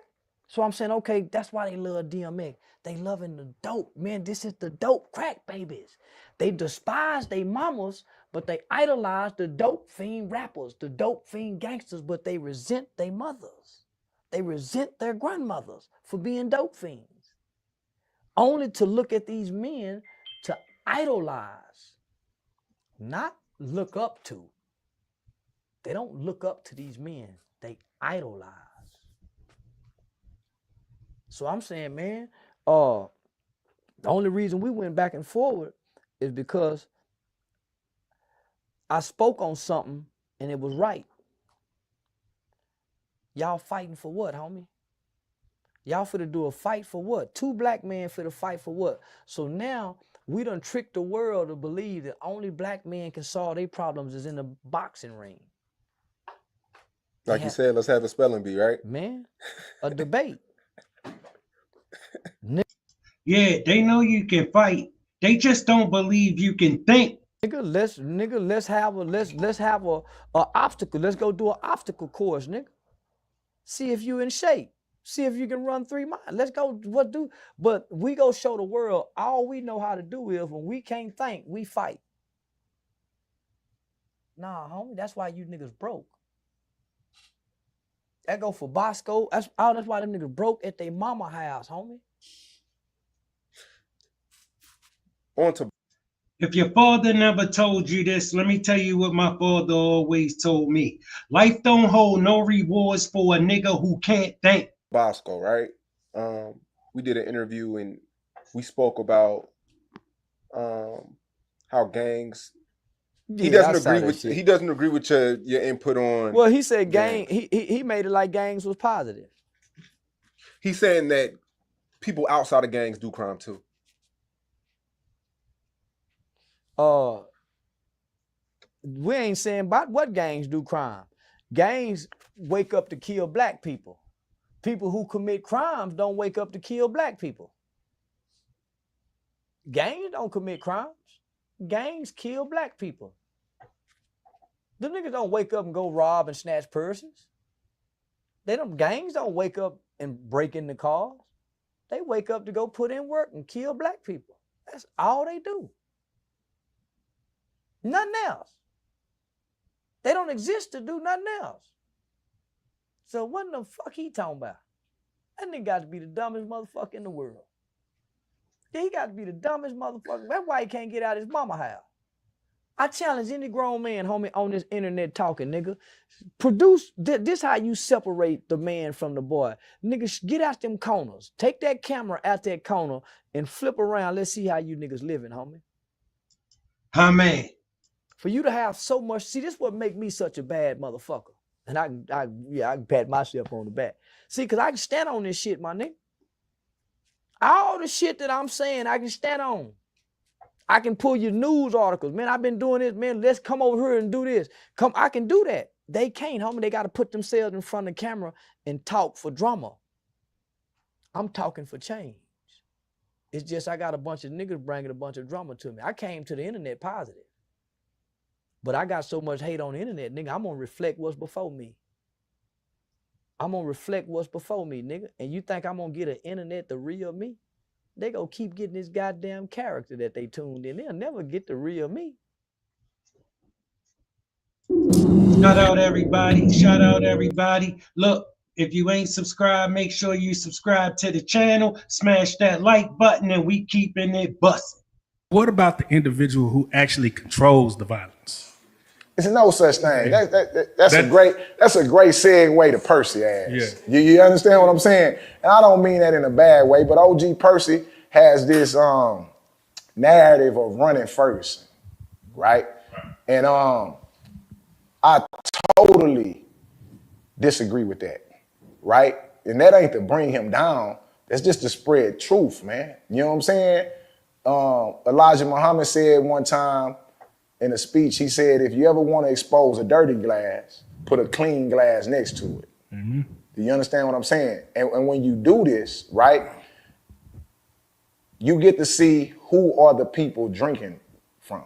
S8: So I'm saying, okay, that's why they love DMX. They loving the dope. Man, this is the dope crack babies. They despise their mamas, but they idolize the dope fiend rappers, the dope fiend gangsters, but they resent their mothers. They resent their grandmothers for being dope fiends. Only to look at these men to idolize, not look up to. They don't look up to these men. They idolize. So I'm saying, man, the only reason we went back and forward is because I spoke on something and it was right. Y'all fighting for what, homie? Y'all finna do a fight for what? Two black men finna fight for what? So now we done tricked the world to believe that only black men can solve their problems is in the boxing ring.
S7: Like you said, let's have a spelling bee, right?
S8: Man, a debate.
S1: Yeah, they know you can fight. They just don't believe you can think.
S8: Let's have a obstacle. Let's go do an obstacle course, nigga. See if you in shape. See if you can run 3 miles. Let's go. But we go show the world all we know how to do is when we can't think, we fight. Nah, homie, that's why you niggas broke. That go for Bosco. That's why them niggas broke at their mama house, homie.
S1: If your father never told you this, let me tell you what my father always told me. Life don't hold no rewards for a nigga who can't think.
S7: Bosco, right? We did an interview and we spoke about how gangs.
S8: Yeah,
S7: he doesn't agree with your input on.
S8: Well, he said gang. He made it like gangs was positive.
S7: He's saying that people outside of gangs do crime too.
S8: We ain't saying about what gangs do crime. Gangs wake up to kill black people. People who commit crimes don't wake up to kill black people. Gangs don't commit crimes. Gangs kill black people. The niggas don't wake up and go rob and snatch persons. Gangs don't wake up and break into cars. They wake up to go put in work and kill black people. That's all they do. Nothing else. They don't exist to do nothing else. So what the fuck he talking about? That nigga got to be the dumbest motherfucker in the world. He got to be the dumbest motherfucker. That's why he can't get out of his mama house. I challenge any grown man, homie, on this internet talking, nigga. Produce, this how you separate the man from the boy. Niggas, get out them corners. Take that camera out that corner and flip around. Let's see how you niggas living, homie.
S1: Huh, man?
S8: For you to have so much, see, this what make me such a bad motherfucker. And I can pat myself on the back. See, because I can stand on this shit, my nigga. All the shit that I'm saying, I can stand on. I can pull your news articles. Man, I've been doing this. Man, let's come over here and do this. I can do that. They can't, homie. They got to put themselves in front of the camera and talk for drama. I'm talking for change. It's just I got a bunch of niggas bringing a bunch of drama to me. I came to the internet positive. But I got so much hate on the internet, nigga, I'm going to reflect what's before me. I'm going to reflect what's before me, nigga. And you think I'm going to get an internet the real me? They going to keep getting this goddamn character that they tuned in. They'll never get the real me.
S1: Shout out everybody. Shout out everybody. Look, if you ain't subscribed, make sure you subscribe to the channel. Smash that like button and we keeping it busting.
S9: What about the individual who actually controls the violence? It's no such thing. That's a great segue to Percy ass.
S4: Yeah.
S9: You understand what I'm saying? And I don't mean that in a bad way, but OG Percy has this narrative of running Ferguson, right? And I totally disagree with that, right? And that ain't to bring him down. That's just to spread truth, man. You know what I'm saying? Elijah Muhammad said one time in a speech, he said, if you ever want to expose a dirty glass, put a clean glass next to it. Mm-hmm. Do you understand what I'm saying? And when you do this, right, you get to see who are the people drinking from.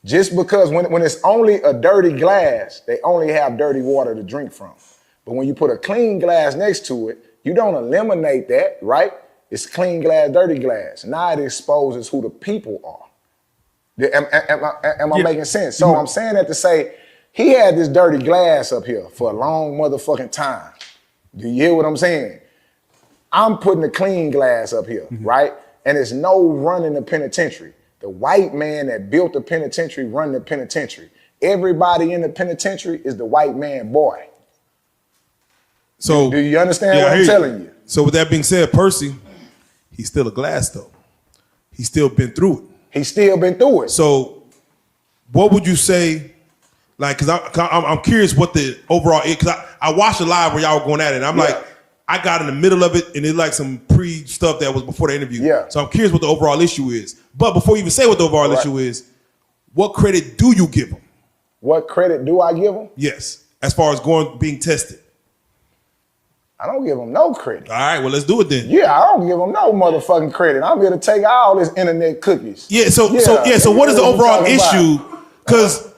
S9: Just because when it's only a dirty glass, they only have dirty water to drink from. But when you put a clean glass next to it, you don't eliminate that, right? It's clean glass, dirty glass. Now it exposes who the people are. Am I making sense? So I'm saying that to say, he had this dirty glass up here for a long motherfucking time. Do you hear what I'm saying? I'm putting a clean glass up here, right? And it's no run in the penitentiary. The white man that built the penitentiary run the penitentiary. Everybody in the penitentiary is the white man boy.
S4: So
S9: do you understand what I'm telling you?
S4: So with that being said, Percy, he's still a glass though. He's still been through it.
S9: He's still been through it.
S4: So what would you say, like, because I'm curious what the overall is, because I watched the live where y'all were going at it, and I'm like, I got in the middle of it, and it's like some pre-stuff that was before the interview.
S9: Yeah.
S4: So I'm curious what the overall issue is. But before you even say what the overall issue is, what credit do you give him?
S9: What credit do I give him?
S4: Yes, as far as being tested.
S9: I don't give him no credit.
S4: All right, well, let's do it then.
S9: Yeah, I don't give him no motherfucking credit. I'm here to take all this internet cookies.
S4: Yeah, so what is the overall issue? Because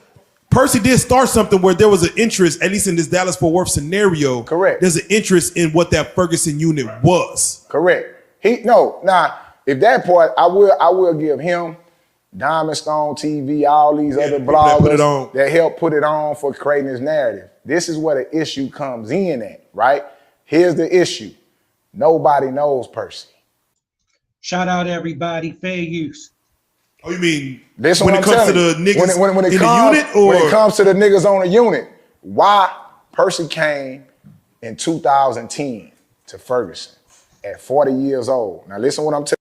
S4: Percy did start something where there was an interest, at least in this Dallas-Fort Worth scenario.
S9: Correct.
S4: There's an interest in what that Ferguson unit was.
S9: Correct. Now, if that part, I will give him, Diamond Stone TV, all these other bloggers that help put it on for creating this narrative. This is where the issue comes in at, right? Here's the issue. Nobody knows Percy.
S1: Shout out everybody, fair use.
S4: Oh, you mean
S9: this
S4: when it comes to the niggas in the unit? Or?
S9: When it comes to the niggas on the unit, why Percy came in 2010 to Ferguson at 40 years old. Now listen what I'm telling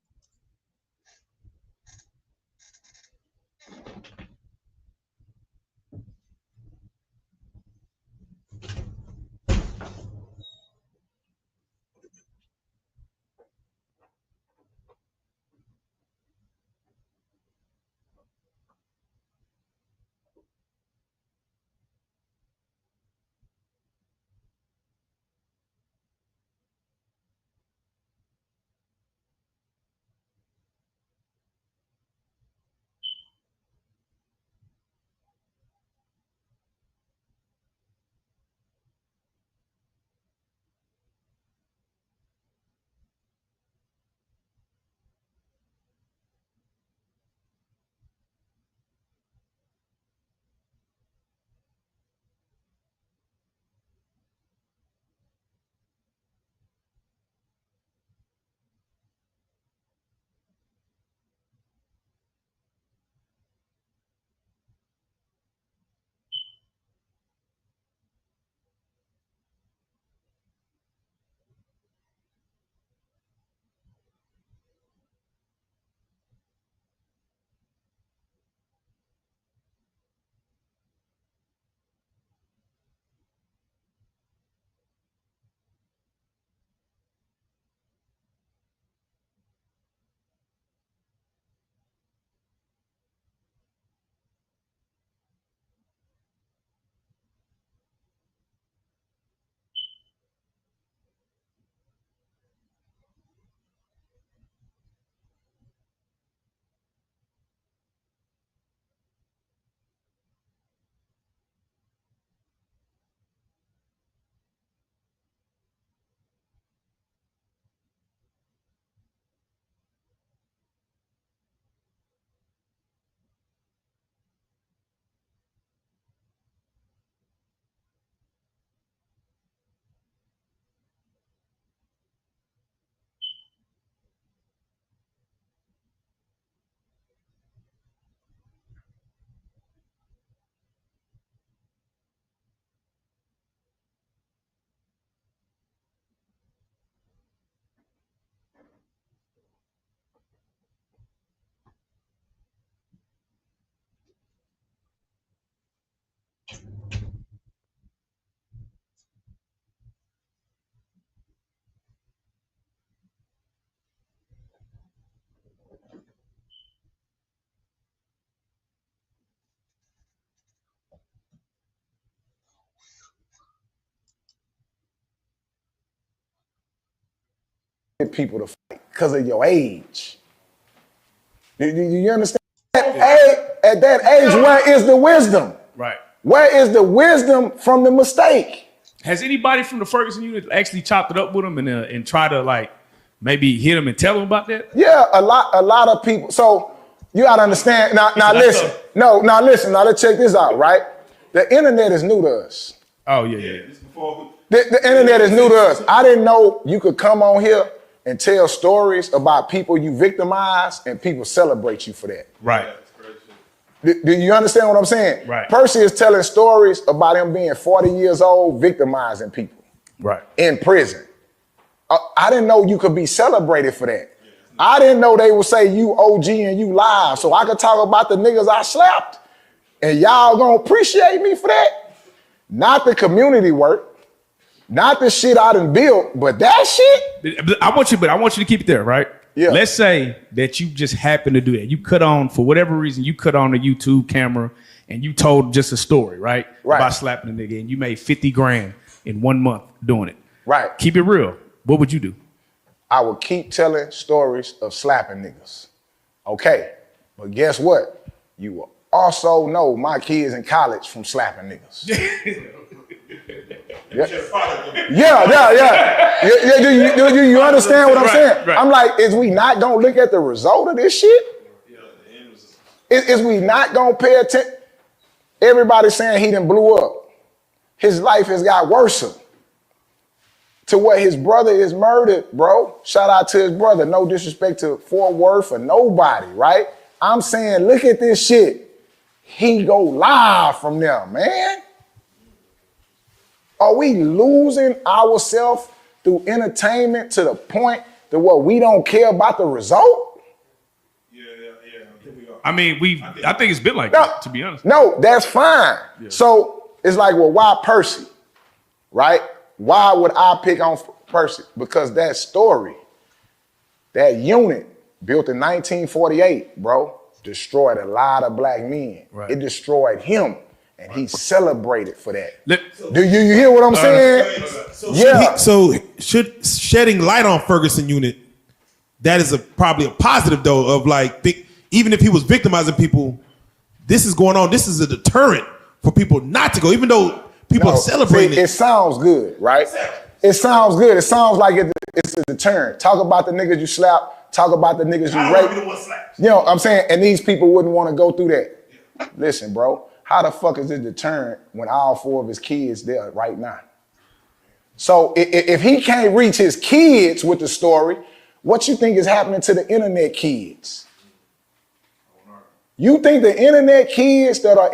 S9: people to fight because of your age. Do you understand? At that age, where is the wisdom?
S10: Right.
S9: Where is the wisdom from the mistake?
S10: Has anybody from the Ferguson unit actually chopped it up with him and try to like maybe hit him and tell him about that?
S9: Yeah, a lot of people. So you gotta understand. Now listen. Now let's check this out, right? The internet is new to us.
S10: Oh yeah.
S9: The internet is new to us. I didn't know you could come on here and tell stories about people you victimized and people celebrate you for that.
S10: Right.
S9: Do you understand what I'm saying?
S10: Right.
S9: Percy is telling stories about him being 40 years old, victimizing people.
S10: Right.
S9: In prison. I didn't know you could be celebrated for that. I didn't know they would say you OG and you live, so I could talk about the niggas I slapped, and y'all gonna appreciate me for that. Not the community work, not the shit I done built, but that shit.
S10: I want you to keep it there, right?
S9: Yeah.
S10: Let's say that you just happen to do that. You cut on, for whatever reason, you cut on a YouTube camera and you told just a story, right? About slapping a nigga, and you made 50 grand in 1 month doing it.
S9: Right.
S10: Keep it real. What would you do?
S9: I would keep telling stories of slapping niggas. Okay, but guess what? You will also know my kids in college from slapping niggas. Yeah. Do you understand what I'm saying? Right. I'm like, is we not gonna look at the result of this shit? Is we not gonna pay attention? Everybody's saying he done blew up. His life has got worse. To what his brother is murdered, bro. Shout out to his brother. No disrespect to Fort Worth or nobody, right? I'm saying, look at this shit. He go live from there, man. Are we losing ourselves through entertainment to the point that what we don't care about the result?
S10: Yeah. I think we are. I mean, I think it's been like that, to be honest.
S9: No, that's fine. Yeah. So it's like, well, why Percy, right? Why would I pick on Percy? Because that story, that unit built in 1948, bro, destroyed a lot of black men. Right. It destroyed him, and he celebrated for that. Do you hear what I'm saying?
S4: So should shedding light on Ferguson unit, that is probably a positive though, of like, even if he was victimizing people, this is going on. This is a deterrent for people not to go, even though people are celebrating it.
S9: It sounds good, right? It sounds good. It sounds like it's a deterrent. Talk about the niggas you slap. Talk about the niggas you rape. You know what I'm saying? And these people wouldn't want to go through that. Listen, bro. How the fuck is it deterrent when all 4 of his kids there right now? So if he can't reach his kids with the story, what you think is happening to the internet kids? You think the internet kids that are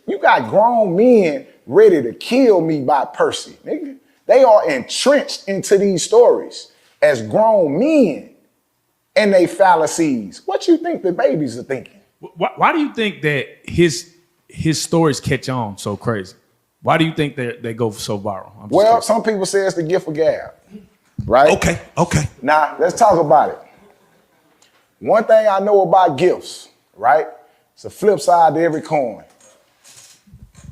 S9: you got grown men ready to kill me by Percy, nigga. They are entrenched into these stories as grown men and they fallacies. What you think the babies are thinking?
S10: Why do you think that his stories catch on so crazy? Why do you think they go so viral?
S9: Well, some people say it's the gift of gab, right?
S4: Okay.
S9: Now, let's talk about it. One thing I know about gifts, right? It's a flip side to every coin.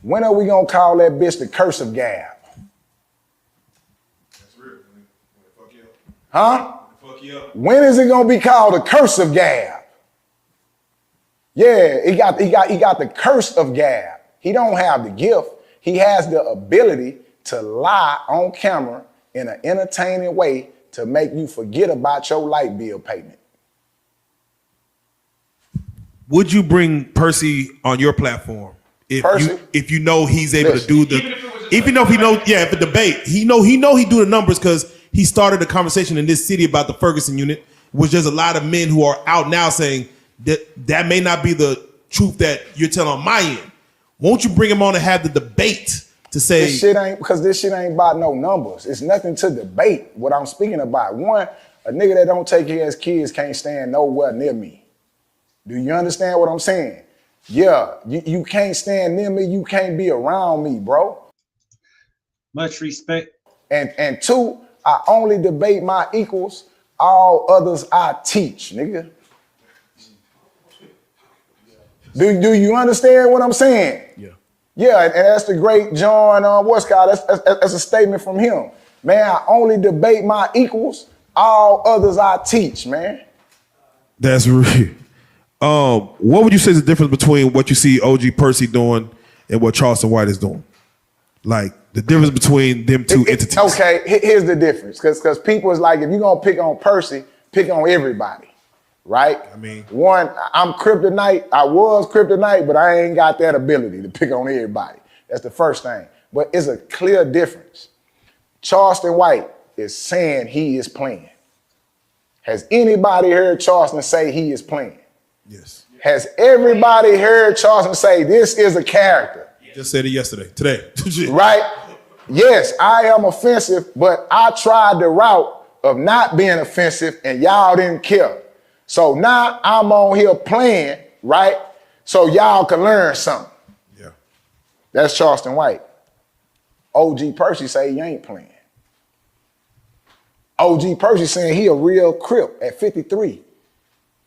S9: When are we gonna call that bitch the curse of gab?
S4: That's real. When it fuck you up.
S9: Huh?
S4: When it fuck you up.
S9: When is it gonna be called the curse of gab? Yeah, he got the curse of gab. He don't have the gift. He has the ability to lie on camera in an entertaining way to make you forget about your light bill payment.
S4: Would you bring Percy on your platform if you know he's able to do the if a debate, he do the numbers because he started a conversation in this city about the Ferguson unit, which there's a lot of men who are out now saying that may not be the truth that you're telling on my end. Won't you bring him on and have the debate to say
S9: this shit ain't about no numbers. It's nothing to debate what I'm speaking about. One, a nigga that don't take care of his kids can't stand nowhere near me. Do you understand what I'm saying? Yeah, you can't stand near me, you can't be around me, bro.
S1: Much respect.
S9: And 2, I only debate my equals, all others I teach, nigga. Do you understand what I'm saying?
S10: Yeah.
S9: Yeah, and that's the great John Westcott. That's a statement from him. Man, I only debate my equals, All others I teach, man.
S4: That's real. What would you say is the difference between what you see OG Percy doing and what Charlston White is doing? Like the difference between them two entities.
S9: Okay, here's the difference. Because people is like, if you're gonna pick on Percy, pick on everybody. Right?
S4: I mean,
S9: one, I'm CRIPTonite. I was CRIPTonite, but I ain't got that ability to pick on everybody. That's the first thing. But it's a clear difference. Charlston White is saying he is playing. Has anybody heard Charlston say he is playing?
S4: Yes.
S9: Has everybody heard Charlston say this is a character?
S4: Just said it yesterday, today.
S9: Right? Yes, I am offensive, but I tried the route of not being offensive and y'all didn't care. So now I'm on here playing, right? So y'all can learn something.
S4: Yeah.
S9: That's Charlston White. OG Percy say he ain't playing. OG Percy saying he a real Crip at 53.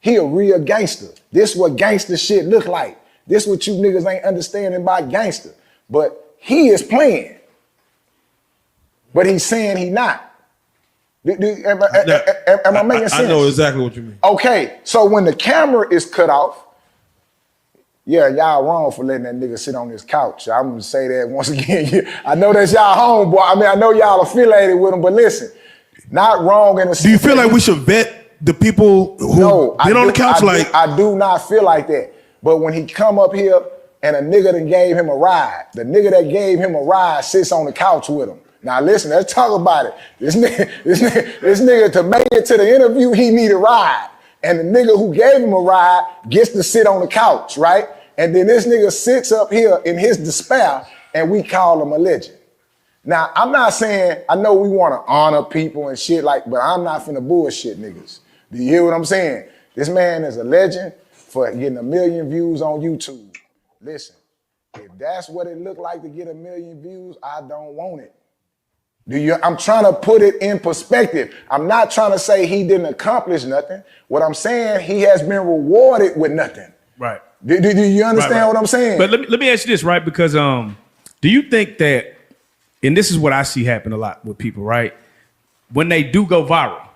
S9: He a real gangster. This what gangster shit look like. This what you niggas ain't understanding about gangster. But he is playing. But he's saying he not. Am I making sense?
S4: I know exactly what you mean.
S9: Okay, so when the camera is cut off, yeah, y'all wrong for letting that nigga sit on this couch. I'm gonna say that once again. I know that's y'all homeboy. I mean, I know y'all affiliated with him, but listen, not wrong in the sense.
S4: Do you feel like we should vet the people who been on the couch?
S9: I do not feel like that. But when he come up here and a nigga that gave him a ride, the nigga that gave him a ride sits on the couch with him. Now listen, let's talk about it. This nigga to make it to the interview, he need a ride. And the nigga who gave him a ride gets to sit on the couch, right? And then this nigga sits up here in his despair and we call him a legend. Now, I'm not saying, I know we want to honor people and shit like, but I'm not finna bullshit niggas. Do you hear what I'm saying? This man is a legend for getting 1 million views on YouTube. Listen, if that's what it looked like to get 1 million views, I don't want it. I'm trying to put it in perspective. I'm not trying to say he didn't accomplish nothing. What I'm saying, he has been rewarded with nothing.
S10: Right.
S9: Do you understand what I'm saying?
S10: But let me ask you this, right? Because do you think that, and this is what I see happen a lot with people, right? When they do go viral.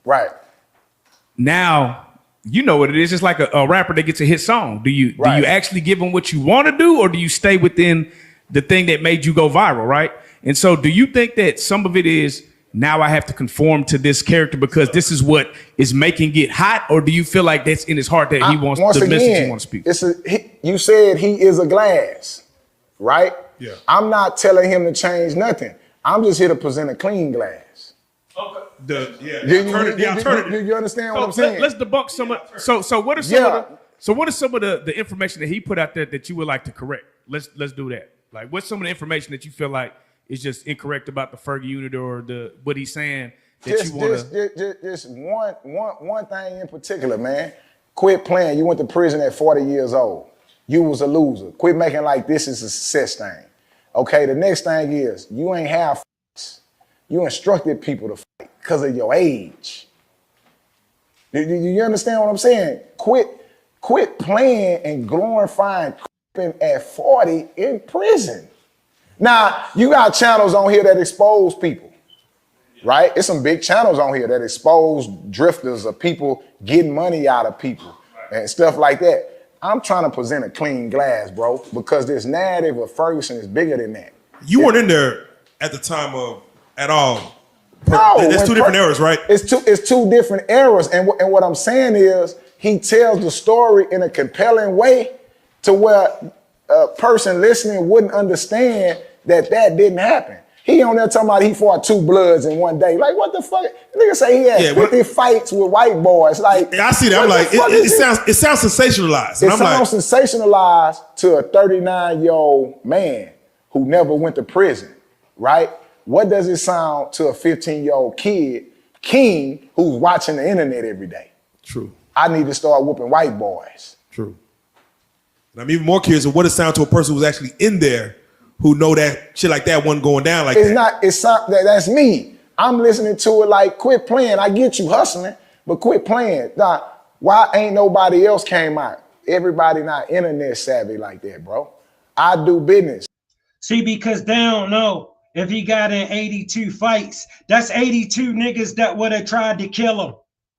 S9: Right.
S10: Now, you know what it is. It's like a rapper that gets a hit song. Do you actually give them what you want to do, or do you stay within the thing that made you go viral, right? And so do you think that some of it is, now I have to conform to this character because this is what is making it hot? Or do you feel like that's in his heart that he wants the message he wants to speak?
S9: You said he is a glass, right?
S4: Yeah.
S9: I'm not telling him to change nothing. I'm just here to present a clean glass.
S10: Okay.
S9: Do you understand what I'm saying?
S10: Let's debunk some of. So what are some of the information that he put out there that you would like to correct? Let's do that. Like, what's some of the information that you feel like is just incorrect about the Fergie unit or what he's saying that you want to?
S9: Just one thing in particular, man. Quit playing. You went to prison at 40 years old. You was a loser. Quit making like this is a success thing. Okay, the next thing is you ain't have fights. You instructed people to fight because of your age. Do you understand what I'm saying? Quit playing and glorifying at 40 in prison. Now, you got channels on here that expose people, right? It's some big channels on here that expose drifters or people getting money out of people and stuff like that. I'm trying to present a clean glass, bro, because this narrative of Ferguson is bigger than that.
S4: You weren't in there at the time of at all.
S9: No,
S4: there's two different eras, right?
S9: It's two different eras, and what I'm saying is he tells the story in a compelling way to where a person listening wouldn't understand that didn't happen. He on there talking about he fought 2 Bloods in one day. Like, what the fuck? Nigga say he had 50 fights with white boys. Like,
S4: I see that. I'm like, it sounds sensationalized.
S9: It sounds sensationalized to a 39-year-old man who never went to prison, right? What does it sound to a 15-year-old kid, king, who's watching the internet every day?
S4: True.
S9: I need to start whooping white boys.
S4: True. And I'm even more curious of what it sounds to a person who's actually in there who know that shit like that wasn't going down like that.
S9: That's me. I'm listening to it like, quit playing. I get you hustling, but quit playing. Nah, why ain't nobody else came out? Everybody not internet savvy like that, bro. I do business.
S1: See, because they don't know if he got in 82 fights, that's 82 niggas that would have tried to kill him.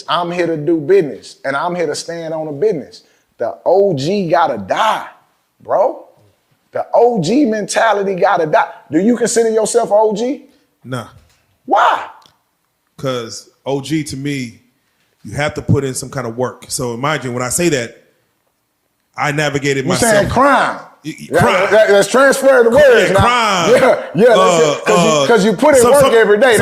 S9: I'm here to do business, and I'm here to stand on the business. The OG gotta die, bro. The OG mentality gotta die. Do you consider yourself OG?
S4: Nah.
S9: Why?
S4: Because OG to me, you have to put in some kind of work. So mind you, when I say that, I navigated
S9: You
S4: myself.
S9: saying crime?
S4: Crime.
S9: Let's transfer the words. Now.
S4: Crime.
S9: Yeah. Because you put in work every day.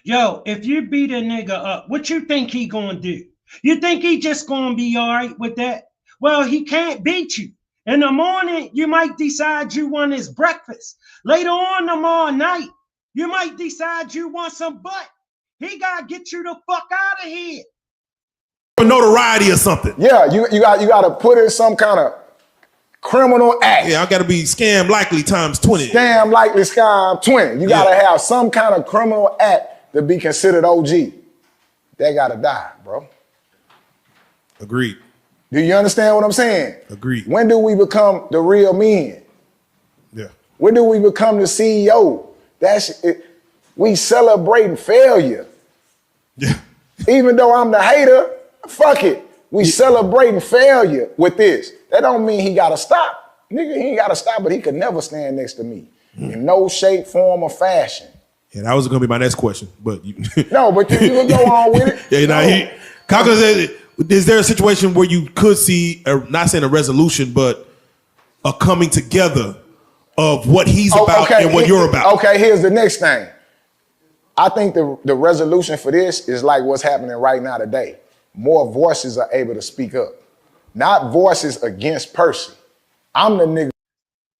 S1: Yo, if you beat a nigga up, what you think he gonna do? You think he just gonna be all right with that? Well, he can't beat you. In the morning, you might decide you want his breakfast. Later on tomorrow night, you might decide you want some butt. He gotta get you the fuck out of here.
S4: For notoriety or something.
S9: Yeah, you got to put in some kind of criminal act.
S4: Yeah, I got to be scam likely times 20.
S9: Scam likely scam 20. You got to have some kind of criminal act to be considered OG. They got to die, bro.
S4: Agreed.
S9: Do you understand what I'm saying?
S4: Agreed.
S9: When do we become the real men?
S4: Yeah.
S9: When do we become the CEO? That's it. We celebrating failure.
S4: Yeah.
S9: Even though I'm the hater, fuck it. We celebrating failure with this. That don't mean he gotta stop. Nigga, he ain't gotta stop, but he could never stand next to me. In no shape, form, or fashion.
S4: Yeah, that was gonna be my next question, but you
S9: No, but you can go on with it.
S4: Yeah, no. Kaka said, is there a situation where you could see, not saying a resolution, but a coming together of what he's about and what you're about?
S9: Okay, here's the next thing. I think the resolution for this is like what's happening right now today. More voices are able to speak up. Not voices against Percy. I'm the nigga.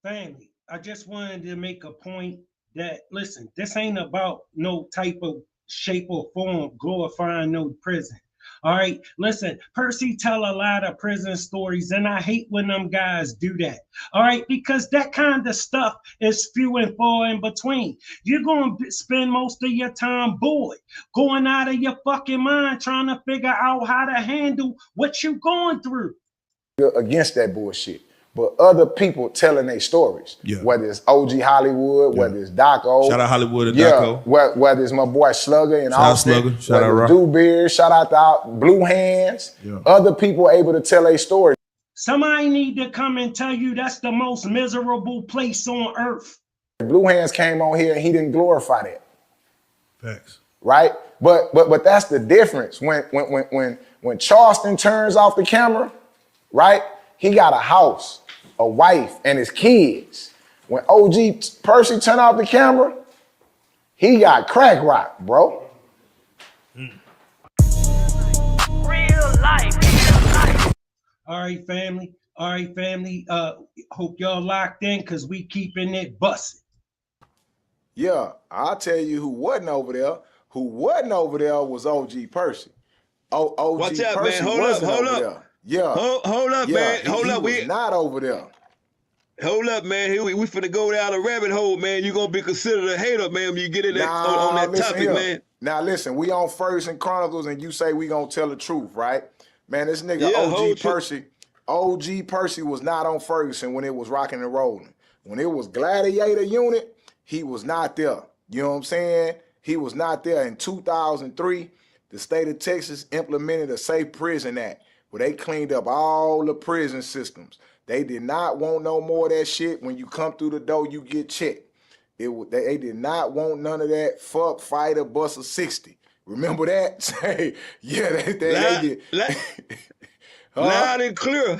S1: Family, I just wanted to make a point that, listen, this ain't about no type of shape or form glorifying no prison. All right, listen, Percy tell a lot of prison stories, and I hate when them guys do that. All right, because that kind of stuff is few and far in between. You're going to spend most of your time bored, going out of your fucking mind, trying to figure out how to handle what you're going through.
S9: Against that bullshit. But other people telling their stories.
S4: Yeah.
S9: Whether it's OG Hollywood, whether it's Daco.
S4: Shout out Hollywood and Daco.
S9: Whether it's my boy Slugger and
S4: Shout out
S9: Austin.
S4: Slugger. Shout out Rock.
S9: Dewbeard. Shout out to Blue Hands.
S4: Yeah.
S9: Other people able to tell their story.
S1: Somebody need to come and tell you that's the most miserable place on earth.
S9: Blue Hands came on here and he didn't glorify that.
S4: Facts.
S9: Right? But that's the difference. When Charlston turns off the camera, right? He got a house, a wife, and his kids. When OG Percy turned off the camera, he got crack rock, bro.
S1: Real life. All right, family. All right, family. Hope y'all locked in because we keeping it busted.
S9: Yeah, I'll tell you who wasn't over there. Who wasn't over there was OG Percy. OG
S11: Watch out,
S9: Percy
S11: man. Hold up.
S9: there. Yeah.
S11: Hold up, man. Hold up.
S9: We not over there.
S11: Hold up, man. Here we finna go down a rabbit hole, man. You gonna be considered a hater, man, when you get in that on that topic,
S9: here.
S11: Man.
S9: Now listen, we on First and Chronicles, and you say we gonna tell the truth, right? Man, this nigga OG Percy was not on Ferguson when it was rocking and rolling. When it was Gladiator unit, he was not there. You know what I'm saying? He was not there. In 2003, the state of Texas implemented a Safe Prison Act where they cleaned up all the prison systems. They did not want no more of that shit. When you come through the door, you get checked. They did not want none of that fuck, fight, or bust a 60. Remember that? Say, yeah, they did.
S11: Loud and clear.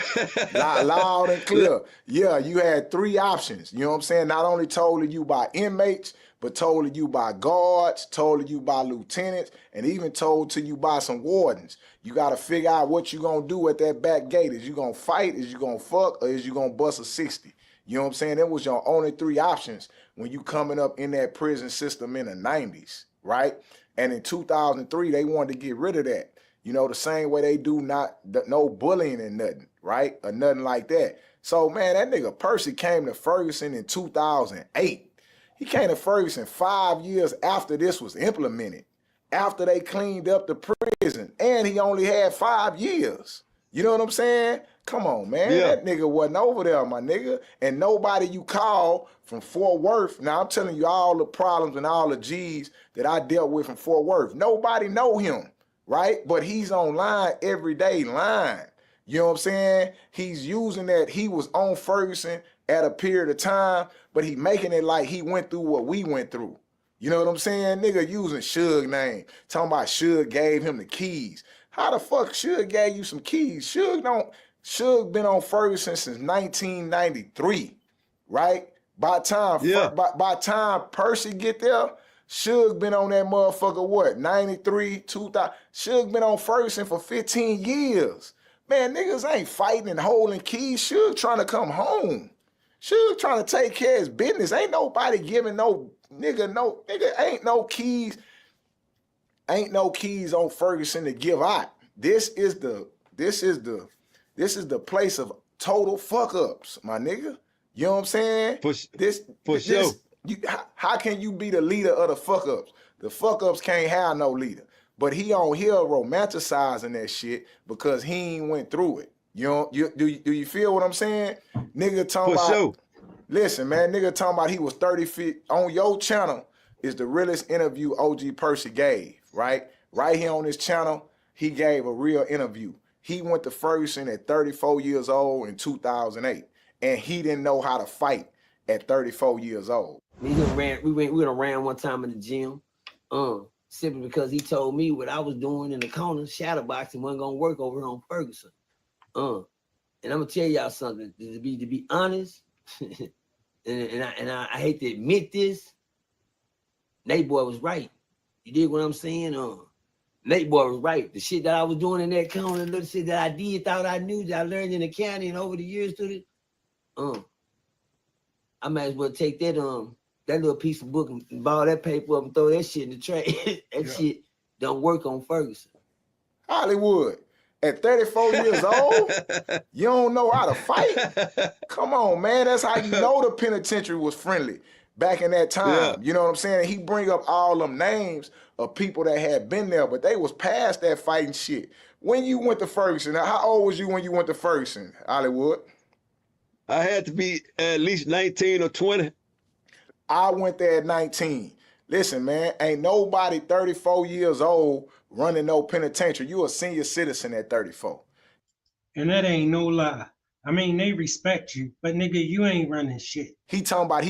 S9: Loud and clear. Yeah, you had 3 options. You know what I'm saying? Not only told to you by inmates, but told to you by guards, told to you by lieutenants, and even told to you by some wardens. You got to figure out what you going to do at that back gate. Is you going to fight? Is you going to fuck? Or is you going to bust a 60? You know what I'm saying? That was your only 3 options when you coming up in that prison system in the 90s, right? And in 2003, they wanted to get rid of that. You know, the same way they do no bullying and nothing, right? Or nothing like that. So, man, that nigga Percy came to Ferguson in 2008. He came to Ferguson 5 years after this was implemented, after they cleaned up the prison, and he only had 5 years. You know what I'm saying? Come on, man.
S11: Yeah.
S9: That nigga wasn't over there, my nigga. And nobody you call from Fort Worth, now I'm telling you all the problems and all the G's that I dealt with from Fort Worth. Nobody know him, right? But he's online every day lying. You know what I'm saying? He's using that he was on Ferguson at a period of time, but he making it like he went through what we went through. You know what I'm saying? Nigga using Suge name. Talking about Suge gave him the keys. How the fuck Suge gave you some keys? Suge been on Ferguson since 1993, right? By time Percy get there, Suge been on that motherfucker, what, 93, 2000? Suge been on Ferguson for 15 years. Man, niggas ain't fighting and holding keys. Suge trying to come home. Suge trying to take care of his business. Ain't nobody giving nigga, ain't no keys. Ain't no keys on Ferguson to give out. This is the place of total fuck ups, my nigga. You know what I'm saying?
S11: For sure.
S9: How can you be the leader of the fuck ups? The fuck ups can't have no leader. But he on here romanticizing that shit because he ain't went through it. Do you feel what I'm saying? Nigga talking about.
S11: Sure.
S9: Listen, man, nigga talking about he was 30 feet on your channel is the realest interview OG Percy gave, right? Right here on this channel, he gave a real interview. He went to Ferguson at 34 years old in 2008, and he didn't know how to fight at 34 years old.
S3: We went around one time in the gym, simply because he told me what I was doing in the corner, shadowboxing, wasn't gonna work over here on Ferguson. And I'm gonna tell y'all something. To be honest, and I hate to admit this, Nate Boy was right. You dig what I'm saying? Nate Boy was right. The shit that I was doing in that corner, the little shit that I did, thought I knew, that I learned in the county and over the years to it. I might as well take that little piece of book and ball that paper up and throw that shit in the trash. Shit don't work on Ferguson.
S9: Hollywood, at 34 years old, you don't know how to fight? Come on, man. That's how you know the penitentiary was friendly back in that time.
S11: Yeah.
S9: You know what I'm saying? He bring up all them names of people that had been there, but they was past that fighting shit. When you went to Ferguson, how old was you when you went to Ferguson, Hollywood?
S11: I had to be at least 19 or 20.
S9: I went there at 19. Listen, man, ain't nobody 34 years old running no penitentiary. You a senior citizen at 34.
S1: And that ain't no lie. I mean, they respect you, but nigga, you ain't running shit.
S9: He talking about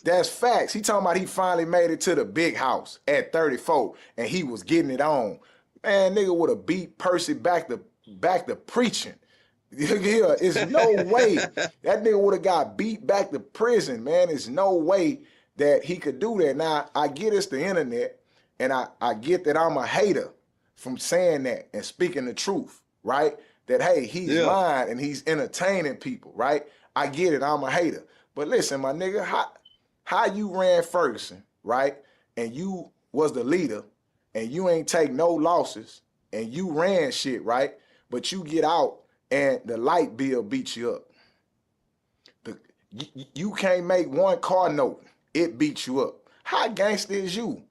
S9: that's facts. He talking about he finally made it to the big house at 34 and he was getting it on. Man, nigga would have beat Percy back to preaching. Yeah, it's no way that nigga would have got beat back to prison, man. There's no way that he could do that. Now, I get it's the internet, and I get that I'm a hater from saying that and speaking the truth, right? That, hey, he's lying and he's entertaining people, right? I get it, I'm a hater. But listen, my nigga, how you ran Ferguson, right? And you was the leader, and you ain't take no losses, and you ran shit, right? But you get out, and the light bill beats you up. You can't make one car note. It beats you up. How gangster is you?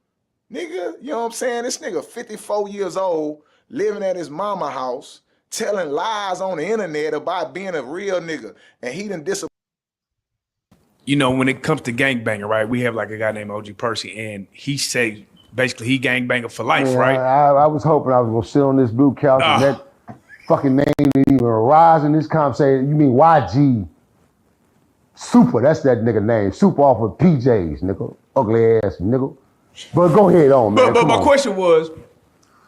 S9: Nigga, you know what I'm saying? This nigga 54 years old, living at his mama house, telling lies on the internet about being a real nigga. And he done disappointed.
S10: You know, when it comes to gangbanging, right? We have like a guy named OG Percy, and he say basically he gangbanger for life, right?
S12: I was hoping I was gonna sit on this blue couch and that fucking name didn't even arise in this conversation. You mean YG? Super, that's that nigga name. Super off of PJs, nigga. Ugly ass nigga. But go ahead on, man.
S10: But my question was,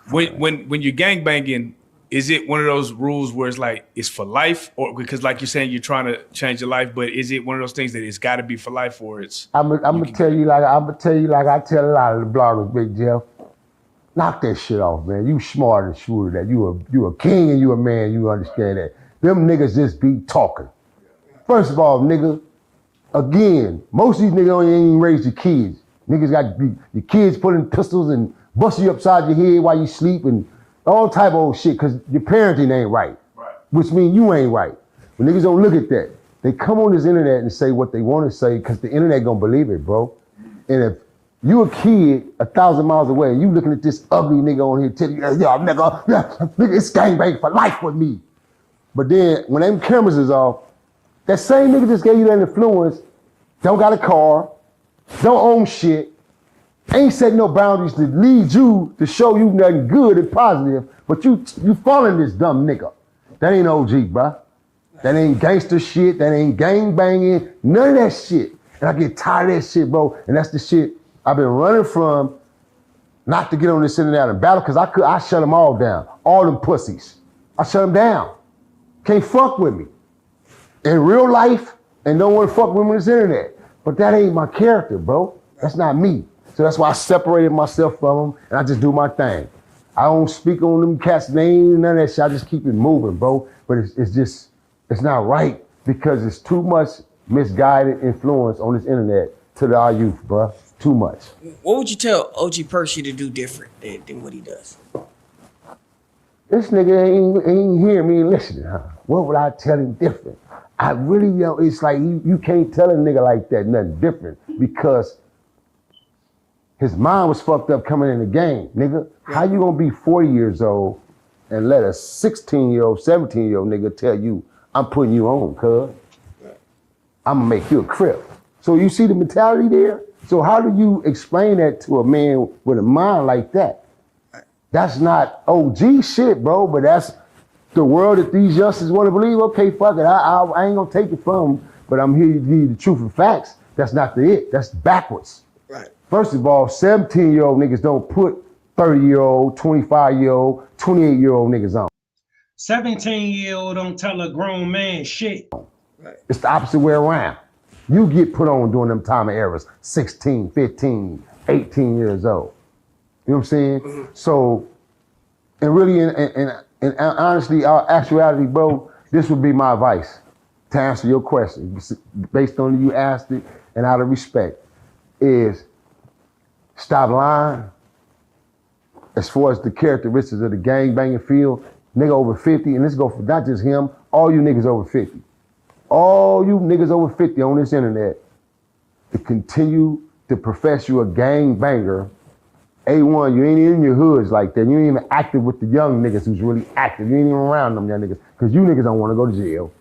S10: when you're gangbanging, is it one of those rules where it's like it's for life, or because like you're saying you're trying to change your life, but is it one of those things that it's got to be for life, or it's?
S12: I'm gonna tell you like I tell a lot of the bloggers, Big Jeff. Knock that shit off, man. You smart and sure that you a king and you a man. You understand that. Them niggas just be talking. First of all, nigga, again, most of these niggas ain't even raised your kids. Niggas got your kids putting pistols and busting you upside your head while you sleep and all type of old shit because your parenting ain't right. Which means you ain't right. When niggas don't look at that, they come on this internet and say what they want to say because the internet gonna believe it, bro. And if you a kid 1,000 miles away and you looking at this ugly nigga on here telling you, yo, nigga, it's gangbang for life with me. But then when them cameras is off, that same nigga just gave you that influence, don't got a car, don't own shit, ain't set no boundaries to lead you to show you nothing good and positive, but you following this dumb nigga. That ain't OG, bruh. That ain't gangster shit, that ain't gang banging, none of that shit. And I get tired of that shit, bro. And that's the shit I've been running from, not to get on this internet and battle, because I shut them all down. All them pussies. I shut them down. Can't fuck with me. In real life, and don't want to fuck with me on this internet. But that ain't my character, bro. That's not me. So that's why I separated myself from them, and I just do my thing. I don't speak on them cats' names, none of that shit. I just keep it moving, bro. But it's not right, because it's too much misguided influence on this internet to our youth, bro. Too much.
S6: What would you tell OG Percy to do different than what he does?
S12: This nigga ain't hear me listening, huh? What would I tell him different? I really, it's like you can't tell a nigga like that nothing different, because his mind was fucked up coming in the game, nigga. How you gonna be 40 years old and let a 16-year-old, 17-year-old nigga tell you, I'm putting you on, cuz? I'm gonna make you a Crip. So you see the mentality there? So how do you explain that to a man with a mind like that? That's not OG shit, bro, but that's the world that these youngsters want to believe. Okay, fuck it, I ain't gonna take it from them, but I'm here to give you the truth and facts. That's not it, that's backwards.
S6: Right.
S12: First of all, 17-year-old niggas don't put 30-year-old, 25-year-old, 28-year-old niggas on.
S1: 17-year-old don't tell a grown man shit.
S6: Right.
S12: It's the opposite way around. You get put on during them time of eras, 16, 15, 18 years old. You know what I'm saying? Mm-hmm. So, and really, and honestly, actuality, bro, this would be my advice to answer your question, based on you asked it and out of respect, is stop lying. As far as the characteristics of the gang banging field, nigga over 50, and this go for not just him, all you niggas over 50. All you niggas over 50 on this internet to continue to profess you a gang banger. A1, you ain't in your hoods like that. You ain't even active with the young niggas who's really active. You ain't even around them young niggas, because you niggas don't want to go to jail.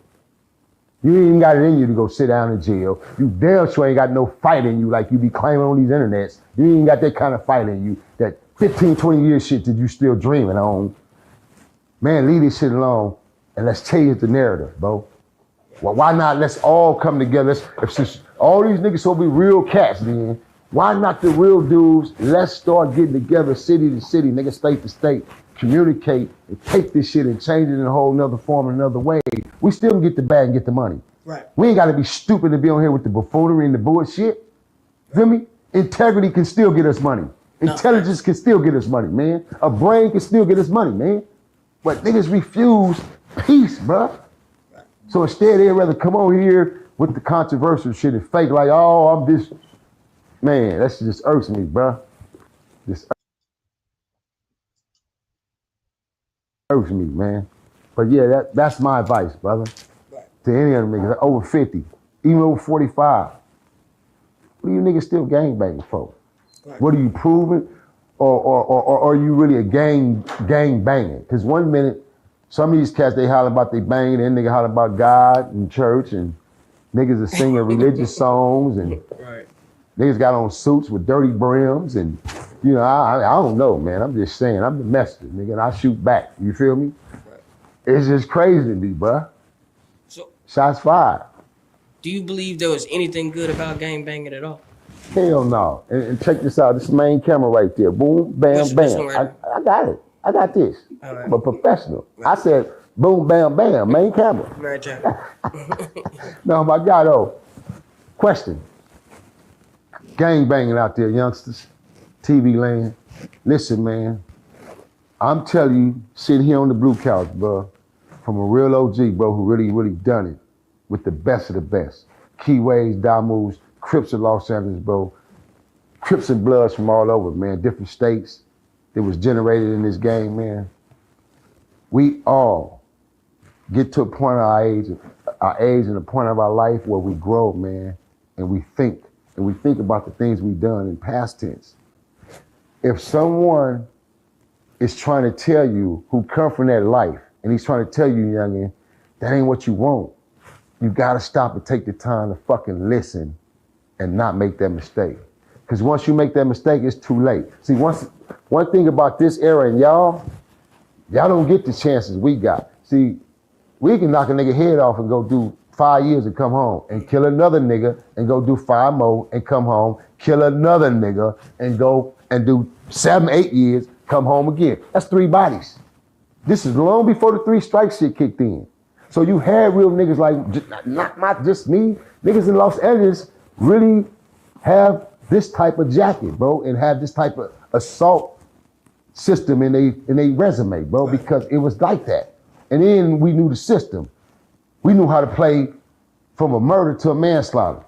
S12: You ain't even got it in you to go sit down in jail. You damn sure ain't got no fight in you like you be claiming on these internets. You ain't got that kind of fight in you, that 15, 20 year shit that you still dreaming on. Man, leave this shit alone and let's change the narrative, bro. Well, why not? Let's all come together. If all these niggas will be real cats, then why not the real dudes? Let's start getting together, city to city, nigga, state to state, communicate and take this shit and change it in a whole nother form, another way. We still can get the bag and get the money.
S6: Right.
S12: We ain't got to be stupid to be on here with the buffoonery and the bullshit. Feel me? Integrity can still get us money. Intelligence can still get us money, man. A brain can still get us money, man. But niggas refuse peace, bruh. So instead, they'd rather come over here with the controversial shit and fake like, oh, I'm this. Man, that shit just irks me, bruh. Just irks me, man. But yeah, that's my advice, brother. To any of them niggas, over 50, even over 45. What are you niggas still gangbanging for? What are you proving? Or are you really a gang banging? Because one minute, some of these cats, they holler about they banging, then nigga holler about God and church, and niggas are singing religious songs, and niggas got on suits with dirty brims, and you know, I don't know, man. I'm just saying, I'm the messenger, nigga, and I shoot back. You feel me? It's just crazy to me, bruh.
S6: So,
S12: shots fired.
S6: Do you believe there was anything good about gang banging at all?
S12: Hell no. And check this out. This is the main camera right there. Boom, bam, bam. I got it. I got this.
S6: Right.
S12: I'm a professional. Right. I said, boom, bam, bam, main camera.
S6: Right, Jack.
S12: No, my God, question. Gang banging out there, youngsters. TV land. Listen, man. I'm telling you, sitting here on the blue couch, bro, from a real OG, bro, who really, really done it with the best of the best. Keyways, Damus, Crips of Los Angeles, bro. Crips and Bloods from all over, man. Different states that was generated in this game, man. We all get to a point of our age and a point of our life where we grow, man, and we think about the things we've done in past tense. If someone is trying to tell you who come from that life, and he's trying to tell you, youngin', that ain't what you want. You gotta stop and take the time to fucking listen and not make that mistake. Because once you make that mistake, it's too late. See, one thing about this era and y'all don't get the chances we got. See, we can knock a nigga head off and go do 5 years and come home and kill another nigga and go do 5 more and come home, kill another nigga and go and do 7, 8 years, come home again. That's 3 bodies. This is long before the 3 strike shit kicked in. So you had real niggas like, not just me, niggas in Los Angeles really have this type of jacket, bro, and have this type of assault system in a resume, bro, because it was like that. And then we knew the system. We knew how to play from a murder to a manslaughter,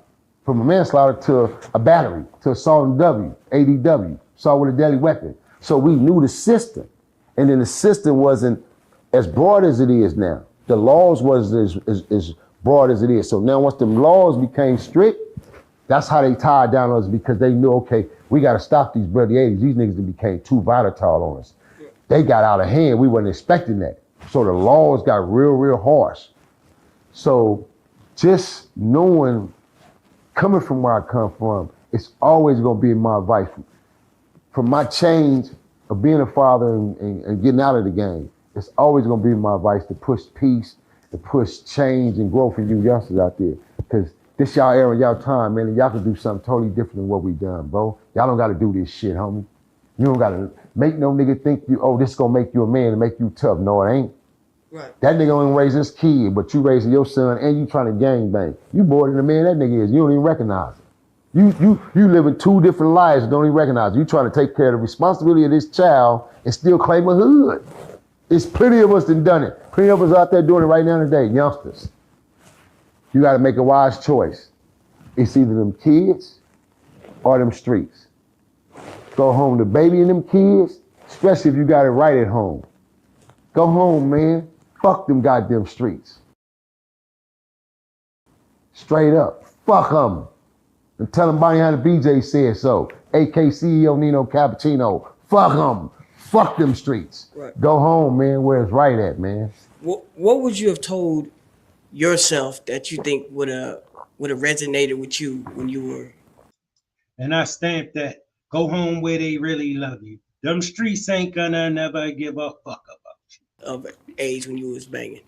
S12: from a manslaughter to a battery, to assault and ADW, assault with a deadly weapon. So we knew the system. And then the system wasn't as broad as it is now. The laws wasn't as broad as it is. So now once the laws became strict, that's how they tied down us, because they knew, okay, we got to stop these bloody 80s. These niggas became too volatile on us. They got out of hand. We wasn't expecting that. So the laws got real, real harsh. So just knowing, coming from where I come from, it's always going to be my advice. From my change of being a father and getting out of the game, it's always going to be my advice to push peace, to push change and growth for you youngsters out there. Because this y'all era, y'all time, man, and y'all can do something totally different than what we done, bro. Y'all don't got to do this shit, homie. You don't got to make no nigga think this is going to make you a man and make you tough. No, it ain't.
S6: Right.
S12: That nigga only raising his kid, but you raising your son and you trying to gang bang. You more than the man that nigga is. You don't even recognize it. You living 2 different lives and don't even recognize it. You trying to take care of the responsibility of this child and still claim a hood. It's plenty of us that done it. Plenty of us out there doing it right now today, youngsters. You got to make a wise choice. It's either them kids or them streets. Go home to baby and them kids, especially if you got it right at home. Go home, man. Fuck them goddamn streets. Straight up. Fuck them. And tell them behind the BJ said so. AK CEO Nino Cappuccino. Fuck them. Fuck them streets.
S6: Right.
S12: Go home, man, where it's right at, man.
S6: What would you have told yourself that you think would have resonated with you when you were?
S1: And I stamped that. Go home where they really love you. Them streets ain't gonna never give a fuck about you.
S6: Of age when you was banging.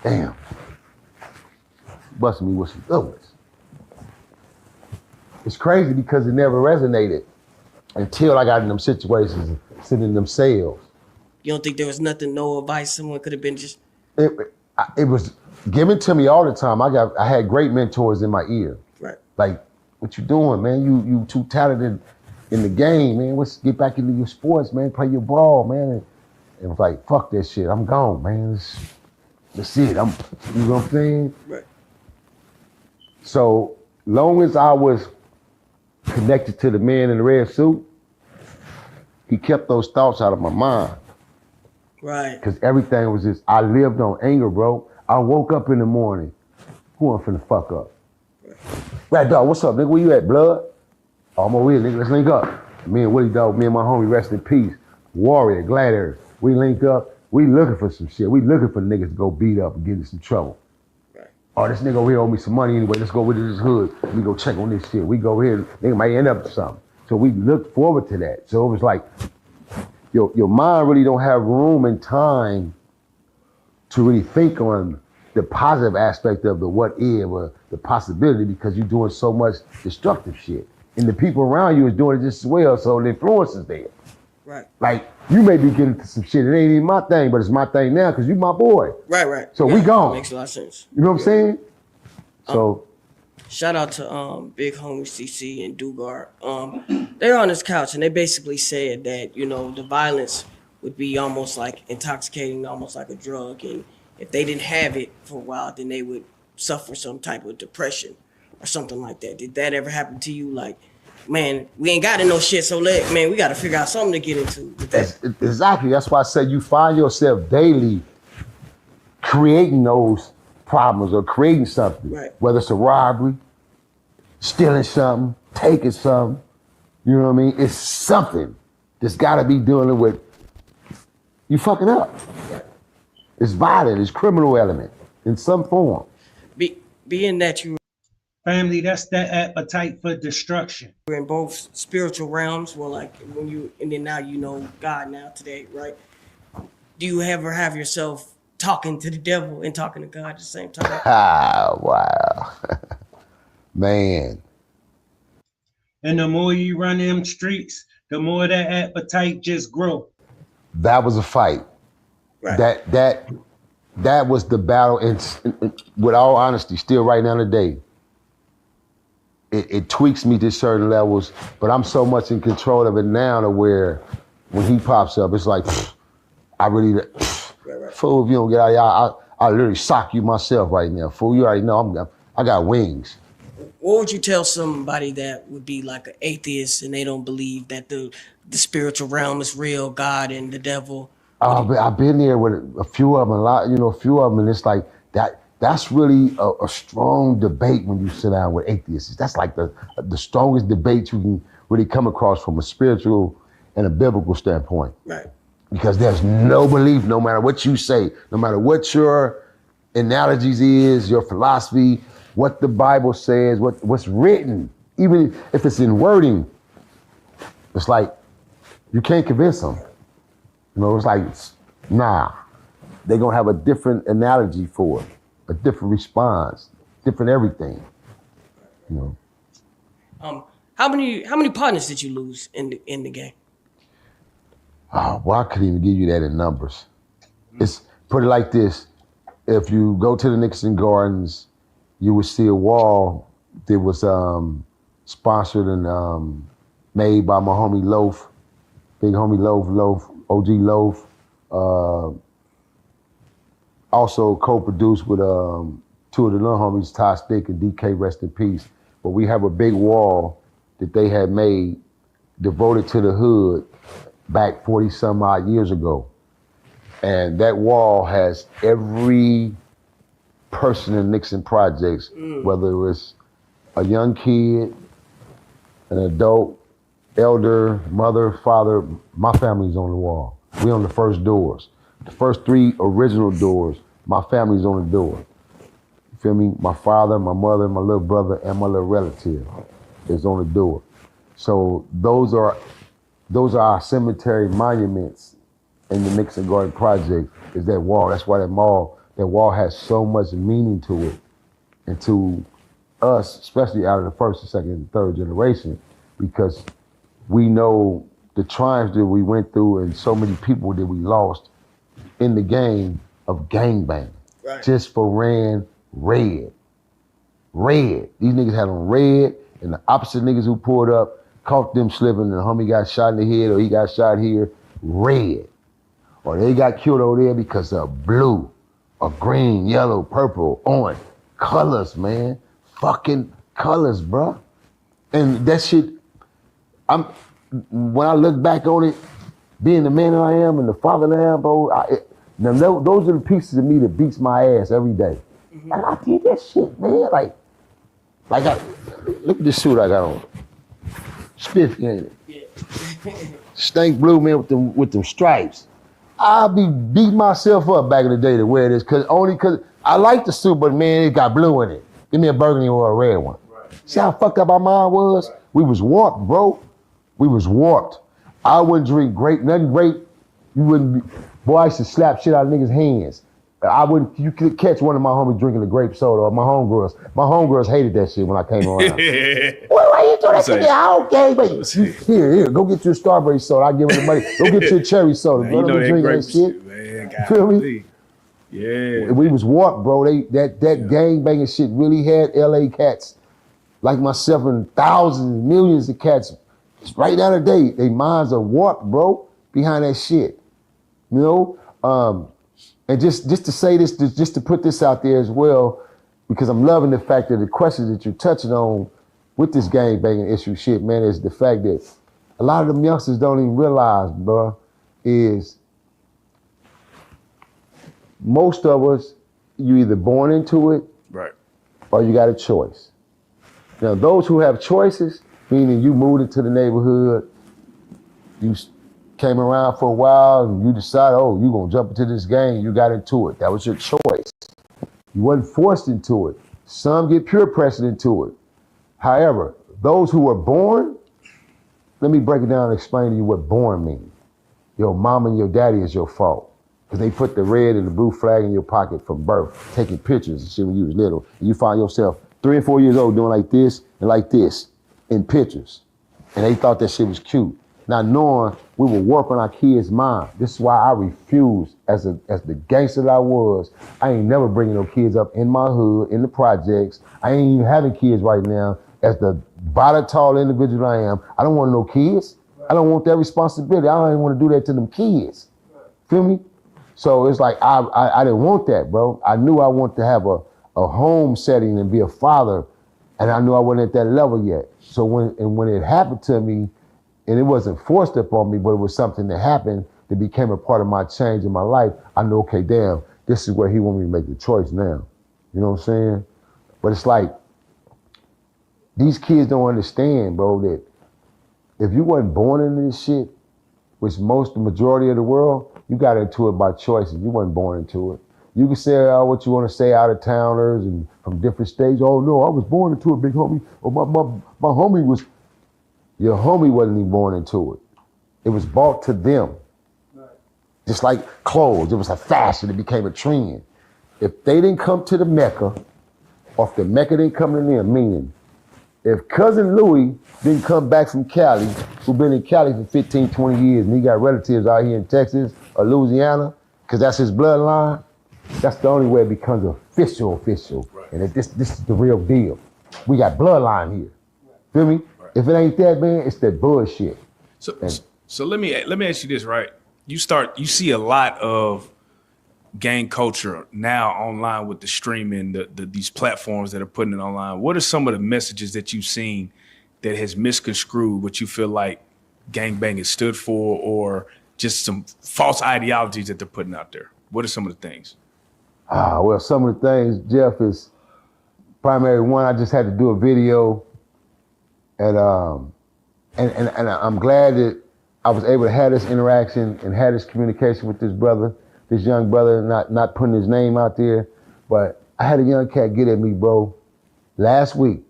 S12: Damn. Busting me with some good ones. It's crazy because it never resonated until I got in them situations and sitting in them cells.
S6: You don't think there was no advice someone could have been just?
S12: It was given to me all the time. I had great mentors in my ear.
S6: Right.
S12: Like, what you doing, man? You too talented in the game, man. Let's get back into your sports, man. Play your ball, man. And it was like, fuck that shit. I'm gone, man. That's it. You know what I'm saying?
S6: Right.
S12: So long as I was connected to the man in the red suit, he kept those thoughts out of my mind.
S6: Right.
S12: Because everything was just, I lived on anger, bro. I woke up in the morning, who I'm finna fuck up? Right, dog, what's up, nigga? Where you at, blood? Oh, I'm over here, nigga, let's link up. Me and Willie, dog, me and my homie, rest in peace. Warrior, gladiator. We link up, we looking for some shit. We looking for niggas to go beat up and get in some trouble. Right. Oh, this nigga over here owe me some money anyway, let's go over to this hood. We go check on this shit. We go over here, nigga might end up with something. So we look forward to that. So it was like, your mind really don't have room and time to really think on the positive aspect of the what if or the possibility, because you're doing so much destructive shit. And the people around you is doing it just as well, so the influence is there.
S6: Right.
S12: Like, you may be getting to some shit, it ain't even my thing, but it's my thing now because you my boy.
S6: Right.
S12: So we gone.
S6: Makes a lot of sense.
S12: You know what I'm saying? So.
S6: Shout out to Big Homie CC and Dugar. They're on this couch and they basically said that, the violence would be almost like intoxicating, almost like a drug. And if they didn't have it for a while, then they would suffer some type of depression or something like that. Did that ever happen to you? Like, man, we ain't got no shit, so we got to figure out something to get into.
S12: Exactly. That's why I said you find yourself daily creating those problems or creating something.
S6: Right.
S12: Whether it's a robbery, stealing something, taking something. You know what I mean? It's something that's got to be dealing with you fucking up. It's violent, it's criminal element in some form.
S6: Being that you
S1: Family, that's that appetite for destruction.
S6: were in both spiritual realms, well, like when you, and then now you know God now today, right? Do you ever have yourself talking to the devil and talking to God at the same time?
S12: Ah, wow. Man.
S1: And the more you run them streets, the more that appetite just grow.
S12: That was a fight.
S6: Right.
S12: That was the battle, and with all honesty, still right now today, it tweaks me to certain levels, but I'm so much in control of it now to where when he pops up, it's like, I really, fool, if you don't get out of here, I literally sock you myself right now. Fool, you already know I got wings.
S6: What would you tell somebody that would be like an atheist and they don't believe that the spiritual realm is real, God and the devil?
S12: I've been there with a few of them, a few of them, and it's like that's really a strong debate when you sit down with atheists. That's like the strongest debate you can really come across from a spiritual and a biblical standpoint.
S6: Right.
S12: Because there's no belief, no matter what you say, no matter what your analogies is, your philosophy, what the Bible says, what's written, even if it's in wording, it's like you can't convince them. It's like, nah. They're gonna have a different analogy for it, a different response, different everything.
S6: How many partners did you lose in the game?
S12: Well, I couldn't even give you that in numbers. It's put it like this: if you go to the Nixon Gardens, you would see a wall that was sponsored and made by my homie Loaf, big homie Loaf, OG Loaf. Also co-produced with two of the little homies, Ty Stick and DK, rest in peace. But we have a big wall that they had made devoted to the hood back 40 some odd years ago. And that wall has every person in Nixon Projects, whether it was a young kid, an adult, elder, mother, father, my family's on the wall. We on the first doors. The first 3 original doors, my family's on the door. You feel me? My father, my mother, my little brother, and my little relative is on the door. So those are our cemetery monuments in the Nixon Garden Project, is that wall. That's why that wall has so much meaning to it and to us, especially out of the first, and second, and third generation, because we know the triumphs that we went through and so many people that we lost in the game of gangbang.
S6: Right.
S12: Just for ran red. Red. These niggas had on red, and the opposite niggas who pulled up caught them slipping, and the homie got shot in the head or he got shot here, red. Or they got killed over there because of blue or green, yellow, purple, orange. Colors, man. Fucking colors, bruh. And that shit, when I look back on it, being the man that I am and the father that I am, bro, those are the pieces of me that beats my ass every day. And I did that shit, man. Like look at this suit I got on. Spiffy, ain't it?
S6: Yeah.
S12: Stank blue, man, with them stripes. I'll be beating myself up back in the day to wear this, only cause I like the suit, but man, it got blue in it. Give me a burgundy or a red one. Right. See how fucked up my mind was? Right. We was warped, bro. We was warped. I wouldn't drink nothing great. You wouldn't be, boy, I used to slap shit out of niggas' hands. You could catch one of my homies drinking a grape soda or my homegirls. My homegirls hated that shit when I came around. Why you do that shit? Okay, but here, go get you a strawberry soda. I'll give her the money. Go get you a cherry soda.
S10: Man,
S12: bro, don't be drinking that shit.
S10: Man,
S12: you feel me?
S10: Yeah.
S12: We was warped, bro. That gang banging shit really had LA cats like myself and thousands, millions of cats. Right now today, their minds are warped, bro, behind that shit. You know? And just to say this, just to put this out there as well, because I'm loving the fact that the questions that you're touching on with this gang banging issue shit, man, is the fact that a lot of them youngsters don't even realize, bro, is most of us, you either born into it,
S10: right,
S12: or you got a choice. Now, those who have choices, meaning you moved into the neighborhood, you came around for a while and you decided, oh, you're gonna jump into this game, you got into it. That was your choice. You wasn't forced into it. Some get peer pressured into it. However, those who were born, let me break it down and explain to you what born means. Your mom and your daddy is your fault. Because they put the red and the blue flag in your pocket from birth, taking pictures and shit when you was little. And you find yourself 3 and 4 years old doing like this and like this in pictures. And they thought that shit was cute. Not knowing we were working our kids' mind. This is why I refused, as the gangster that I was, I ain't never bringing no kids up in my hood, in the projects. I ain't even having kids right now. As the body tall individual I am, I don't want no kids. I don't want that responsibility. I don't even want to do that to them kids. Feel me? So it's like, I didn't want that, bro. I knew I wanted to have a home setting and be a father, and I knew I wasn't at that level yet. So when it happened to me, and it wasn't forced upon me, but it was something that happened that became a part of my change in my life, I knew, okay, damn, this is where he want me to make the choice now. You know what I'm saying? But it's like, these kids don't understand, bro, that if you wasn't born into this shit, which the majority of the world, you got into it by choices. You wasn't born into it. You can say what you want to say, out of towners and from different states. Oh no, I was born into it, big homie. Oh, my homie was, your homie wasn't even born into it. It was bought to them. Right. Just like clothes, it was a fashion, it became a trend. If they didn't come to the Mecca, or if the Mecca didn't come to them, meaning, if Cousin Louis didn't come back from Cali, who been in Cali for 15, 20 years, and he got relatives out here in Texas or Louisiana, because that's his bloodline, that's the only way it becomes official. Right. And this is the real deal. We got bloodline here. Right. Feel me? Right. If it ain't that, man, it's that bullshit.
S10: So let me ask you this, right? You see a lot of gang culture now online with the streaming, these platforms that are putting it online. What are some of the messages that you've seen that has misconstrued what you feel like gangbanging stood for, or just some false ideologies that they're putting out there? What are some of the things?
S12: Well, some of the things, Jeff, is primary one. I just had to do a video, and I'm glad that I was able to have this interaction and have this communication with this brother, this young brother, not putting his name out there. But I had a young cat get at me, bro, last week.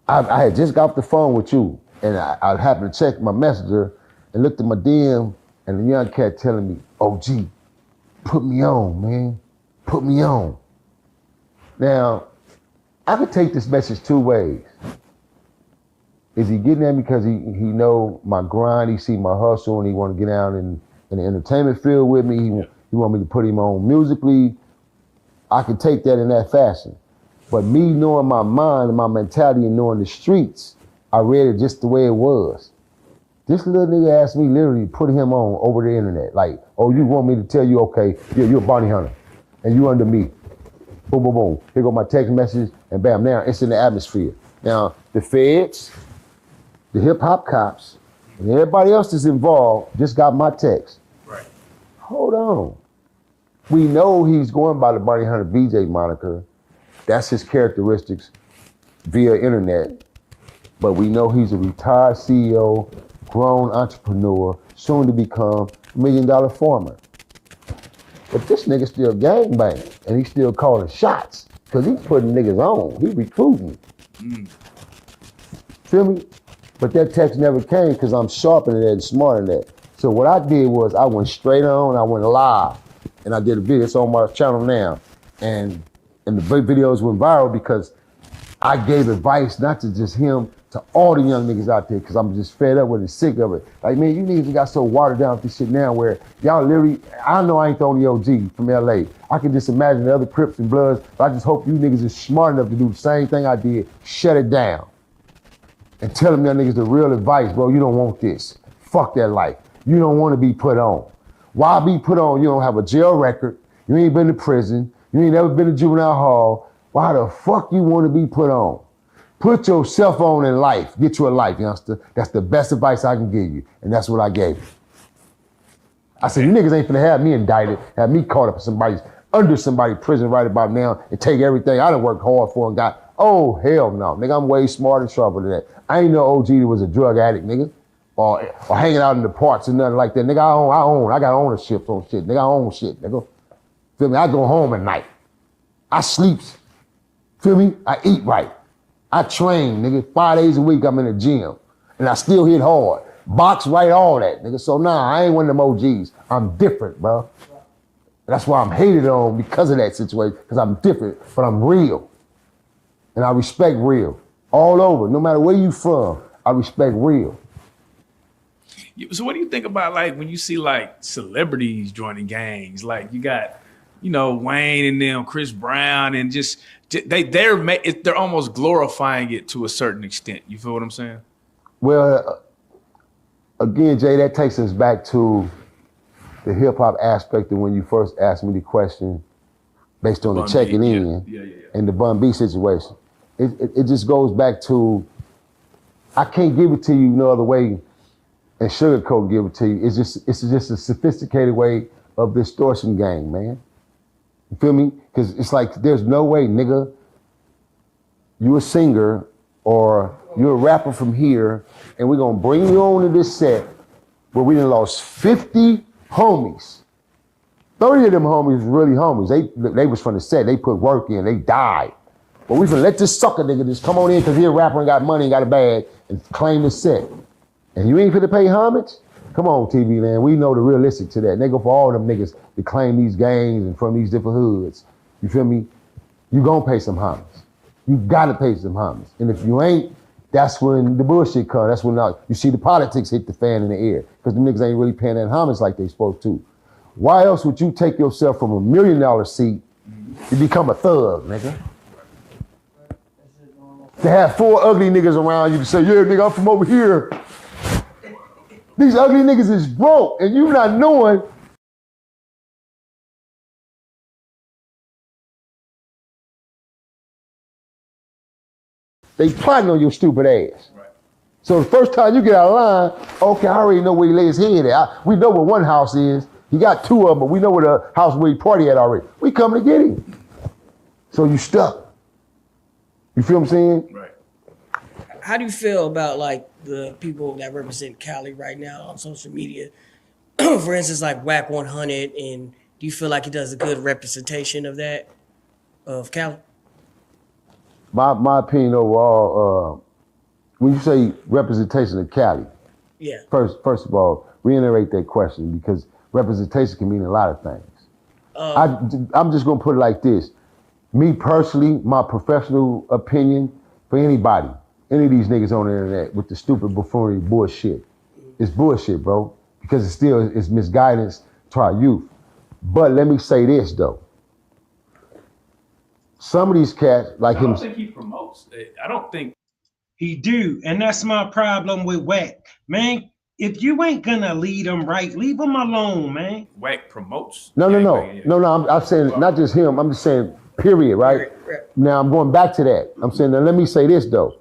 S12: I had just got off the phone with you, and I happened to check my messenger and looked at my DM, and the young cat telling me, OG, put me on, man. Put me on. Now, I could take this message two ways. Is he getting at me because he know my grind, he see my hustle, and he want to get out in the entertainment field with me? He want me to put him on musically. I could take that in that fashion. But me knowing my mind and my mentality and knowing the streets, I read it just the way it was. This little nigga asked me literally to put him on over the internet. Like, oh, you want me to tell you, okay, you're a bounty hunter, and you under me. Boom, boom, boom. Here go my text message, and bam, now it's in the atmosphere. Now, the feds, the hip hop cops, and everybody else that's involved just got my text.
S10: Right.
S12: Hold on. We know he's going by the Bounty Hunter BJ moniker. That's his characteristics via internet. But we know he's a retired CEO, grown entrepreneur, soon to become $1 million farmer. But this nigga still gangbanging, and he's still calling shots, because he's putting niggas on. He recruiting. Feel me? But that text never came because I'm sharper than that and smarter than that. So what I did was I went straight on, I went live, and I did a video. It's on my channel now. And the videos went viral because I gave advice, not to just him, to all the young niggas out there, because I'm just fed up with it, sick of it. Like, man, you niggas got so watered down with this shit now where y'all literally, I know I ain't the only OG from LA. I can just imagine the other Crips and Bloods, but I just hope you niggas is smart enough to do the same thing I did, shut it down. And tell them young niggas the real advice, bro, you don't want this. Fuck that life. You don't want to be put on. Why be put on? You don't have a jail record. You ain't been to prison. You ain't never been to juvenile hall. Why the fuck you want to be put on? Put yourself on in life. Get you a life, youngster. That's the best advice I can give you. And that's what I gave you. I said, you niggas ain't finna have me indicted, have me caught up in under somebody's prison right about now and take everything I done worked hard for and got. Oh, hell no. Nigga, I'm way smarter and sharper than that. I ain't no OG that was a drug addict, nigga. or hanging out in the parks and nothing like that. Nigga, I got ownership on shit. Nigga, I own shit, nigga. Feel me? I go home at night. I sleep. Feel me? I eat right. I train, nigga. 5 days a week I'm in the gym. And I still hit hard. Box right, all that, nigga. So nah, I ain't one of them OGs. I'm different, bro. That's why I'm hated on because of that situation, because I'm different, but I'm real. And I respect real. All over, no matter where you from, I respect real.
S10: So what do you think about like when you see like celebrities joining gangs? Like you got, you know, Wayne and them, Chris Brown, and just they're almost glorifying it to a certain extent. You feel what I'm saying?
S12: Well, again, Jay, that takes us back to the hip hop aspect of when you first asked me the question based on the checking in and the Bun B situation. It just goes back to, I can't give it to you no other way and sugarcoat give it to you. It's just a sophisticated way of the extortion game, man. You feel me? Because it's like, there's no way, nigga, you a singer or you're a rapper from here and we're gonna bring you on to this set where we done lost 50 homies. 30 of them homies really homies. They was from the set, they put work in, they died. But we finna let this sucker nigga just come on in because he a rapper and got money and got a bag and claim the set. And you ain't finna pay homage? Come on, TV land, we know the realistic to that. They go for all them niggas to claim these gangs and from these different hoods. You feel me? You gonna pay some homage. You gotta pay some homage. And if you ain't, that's when the bullshit comes. That's when you see the politics hit the fan in the air because the niggas ain't really paying that homage like they supposed to. Why else would you take yourself from $1 million seat to become a thug, nigga? To have 4 ugly niggas around you to say, yeah, nigga, I'm from over here. These ugly niggas is broke and you not knowing. They plotting on your stupid ass. Right. So the first time you get out of line, okay, I already know where he lay his head at. We know where one house is. He got 2 of them, but we know where the house where he party at already. We coming to get him. So you stuck. You feel what I'm saying?
S6: Right. How do you feel about like the people that represent Cali right now on social media? For instance, like Whack 100, and do you feel like he does a good representation of that, of Cali?
S12: My opinion overall, when you say representation of Cali,
S6: yeah.
S12: First of all, reiterate that question because representation can mean a lot of things. I'm just gonna put it like this. Me personally, my professional opinion for anybody, any of these niggas on the internet with the stupid buffoonery bullshit, it's bullshit, bro, because it's misguidance to our youth. But let me say this though. Some of these cats, like him.
S10: I don't think he promotes. I don't think
S1: he do, and that's my problem with Whack, man. If you ain't gonna lead them right, leave them alone, man.
S10: Whack promotes.
S12: No. I'm saying not just him. I'm just saying period, right? Now I'm going back to that. I'm saying now let me say this though.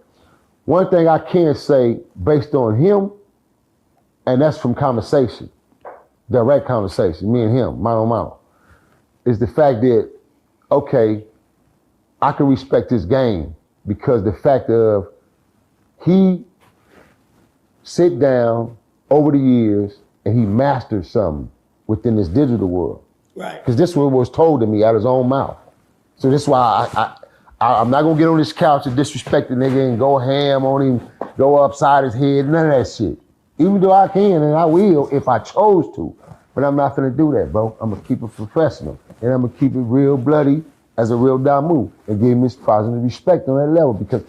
S12: One thing I can say based on him, and that's from conversation, direct conversation, me and him, mano a mano, is the fact that okay, I can respect this game because the fact of he sit down over the years and he mastered something within this digital world.
S6: Right.
S12: Because this one was told to me out of his own mouth. So this is why I'm not gonna get on this couch and disrespect the nigga and go ham on him, go upside his head, none of that shit. Even though I can and I will if I chose to, but I'm not gonna do that, bro. I'm gonna keep it professional and I'm gonna keep it real bloody as a real Damu and give him his positive respect on that level because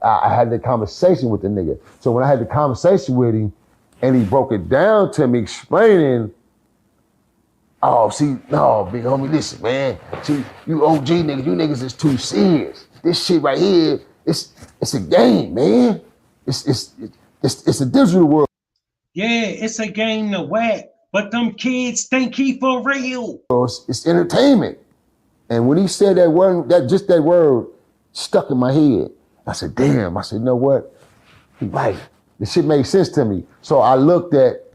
S12: I had the conversation with the nigga. So when I had the conversation with him and he broke it down to me explaining, oh, see, no, big homie, listen, man. See, you OG niggas, you niggas is too serious. This shit right here, it's a game, man. It's a digital world.
S1: Yeah, it's a game to Whack, but them kids think he for real.
S12: It's entertainment. And when he said that word, that word stuck in my head. I said, damn. I said, you know what? He right. This shit made sense to me. So I looked at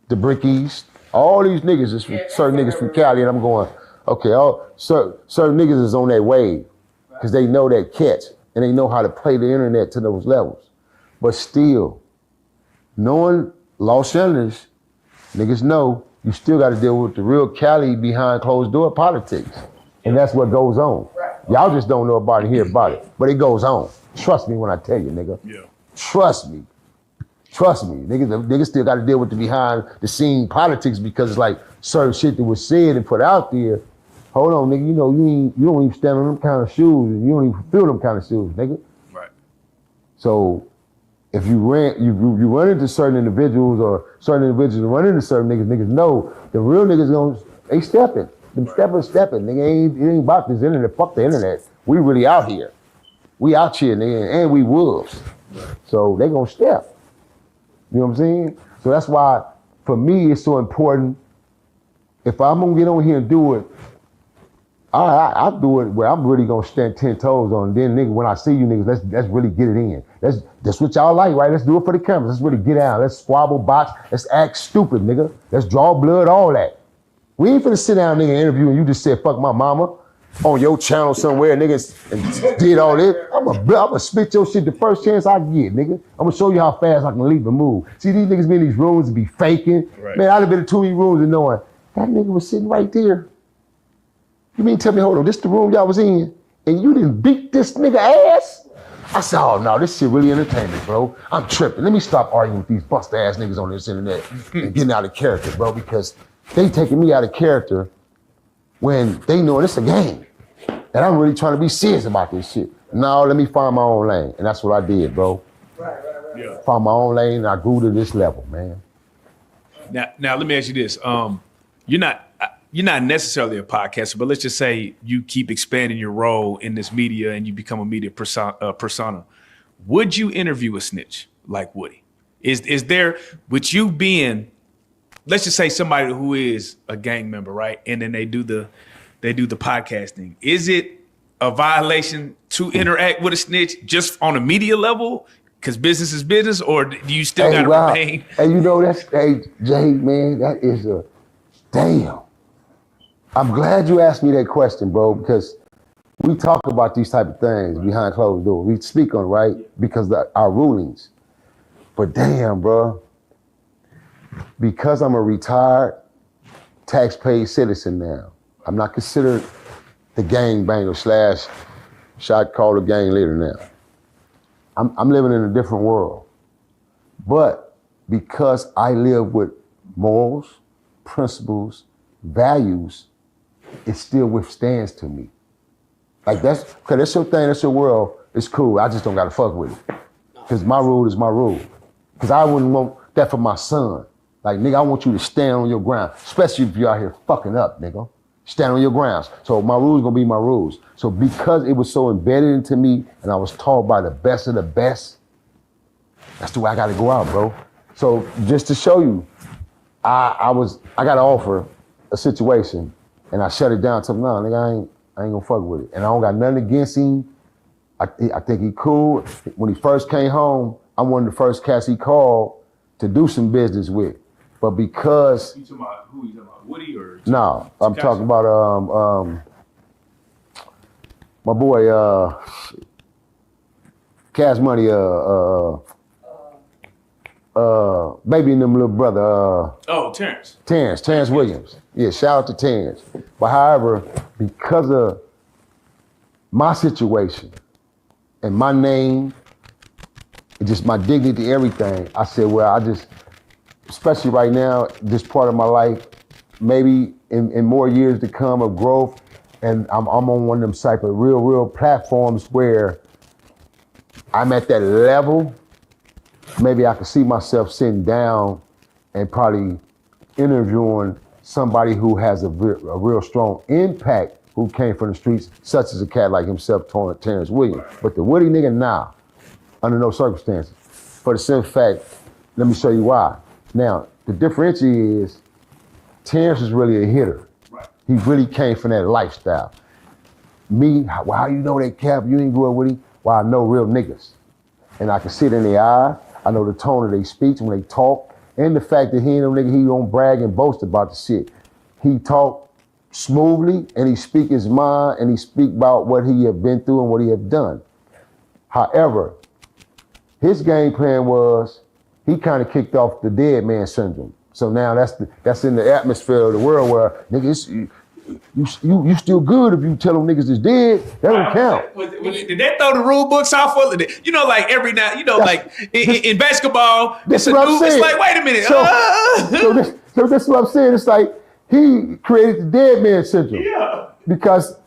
S12: the Brick East. All these niggas is from certain niggas from Cali, and I'm going, okay, certain niggas is on that wave because they know that catch and they know how to play the internet to those levels. But still, knowing Los Angeles, niggas know you still got to deal with the real Cali behind closed door politics. And that's what goes on. Y'all just don't know about it, hear about it, but it goes on. Trust me when I tell you, nigga.
S10: Yeah.
S12: Trust me. Trust me. Niggas still got to deal with the behind the scene politics because it's like certain shit that was said and put out there. Hold on, nigga, you know, you don't even stand on them kind of shoes and you don't even feel them kind of shoes, nigga.
S10: Right.
S12: So if you run into certain individuals or certain individuals run into certain niggas know the real niggas they stepping. Them stepping. Nigga, it ain't about this internet. Fuck the internet. We really out here. We out here, nigga, and we wolves. So they gonna step. You know what I'm saying? So that's why, for me, it's so important. If I'm gonna get on here and do it, I'll do it where I'm really gonna stand 10 toes on. And then, nigga, when I see you niggas, let's really get it in. That's what y'all like, right? Let's do it for the cameras. Let's really get out. Let's squabble, box. Let's act stupid, nigga. Let's draw blood, all that. We ain't finna sit down, nigga, and interview and you just said, fuck my mama on your channel somewhere, niggas, and did all this. I'ma spit your shit the first chance I get, nigga. I'ma show you how fast I can leap and move. See, these niggas be in these rooms and be faking. Right. Man, I'd have been in too many rooms and knowing, that nigga was sitting right there. You mean tell me, hold on, this the room y'all was in, and you didn't beat this nigga ass? I said, oh no, this shit really entertainment, bro. I'm tripping. Let me stop arguing with these bust ass niggas on this internet and getting out of character, bro, because they taking me out of character when they know it's a game. And I'm really trying to be serious about this shit. No, let me find my own lane. And that's what I did, bro. Right. Yeah. Found my own lane and I grew to this level, man.
S10: Now let me ask you this. You're not necessarily a podcaster, but let's just say you keep expanding your role in this media and you become a media persona. Would you interview a snitch like Woody? Is there, with you being, let's just say somebody who is a gang member, right? And then they do the podcasting. Is it a violation to interact with a snitch just on a media level? Because business is business, or do you still gotta remain?
S12: And you know, Jay, man, that is damn. I'm glad you asked me that question, bro, because we talk about these type of things behind closed doors. We speak on it, right? Because our rulings. But damn, bro, because I'm a retired tax-paid citizen now, I'm not considered the gangbanger / shot caller gang leader now. I'm living in a different world. But because I live with morals, principles, values, it still withstands to me. Like that's your thing, that's your world, it's cool. I just don't gotta fuck with it. Because my rule is my rule. Because I wouldn't want that for my son. Like, nigga, I want you to stand on your ground, especially if you're out here fucking up, nigga. Stand on your grounds. So my rules gonna be my rules. So because it was so embedded into me and I was taught by the best of the best, that's the way I gotta go out, bro. So just to show you, I got to offer a situation and I shut it down. So no, nigga, I ain't gonna fuck with it. And I don't got nothing against him. I think he cool. When he first came home, I'm one of the first cats he called to do some business with. But because
S10: you talking about who? You talking about Woody or?
S12: No, I'm talking about my boy Cash Money baby and them little brother Terrence Williams. Yeah, shout out to Terrence. But however, because of my situation and my name and just my dignity, everything, I said, well, I just, especially right now, this part of my life, maybe in more years to come of growth, and I'm on one of them type of real platforms where I'm at that level, maybe I could see myself sitting down and probably interviewing somebody who has a real strong impact who came from the streets, such as a cat like himself, Terrence Williams. But the Woody nigga, nah, under no circumstances. For the simple fact, let me show you why. Now, the differentiator is Terrence is really a hitter. Right. He really came from that lifestyle. Me, well, how you know that Cap? You ain't grew up with him? Well, I know real niggas. And I can see it in their eye. I know the tone of their speech when they talk. And the fact that he ain't no nigga, he don't brag and boast about the shit. He talk smoothly and he speak his mind and he speak about what he have been through and what he have done. However, his game plan was, he kind of kicked off the dead man syndrome. So now that's in the atmosphere of the world where niggas, you still good if you tell them niggas is dead. That don't count.
S10: Did they throw the rule books off? You know, like every now, you know, like in basketball, it's like, wait a minute.
S12: So that's what I'm saying. It's like he created the dead man syndrome.
S10: Yeah.
S12: Because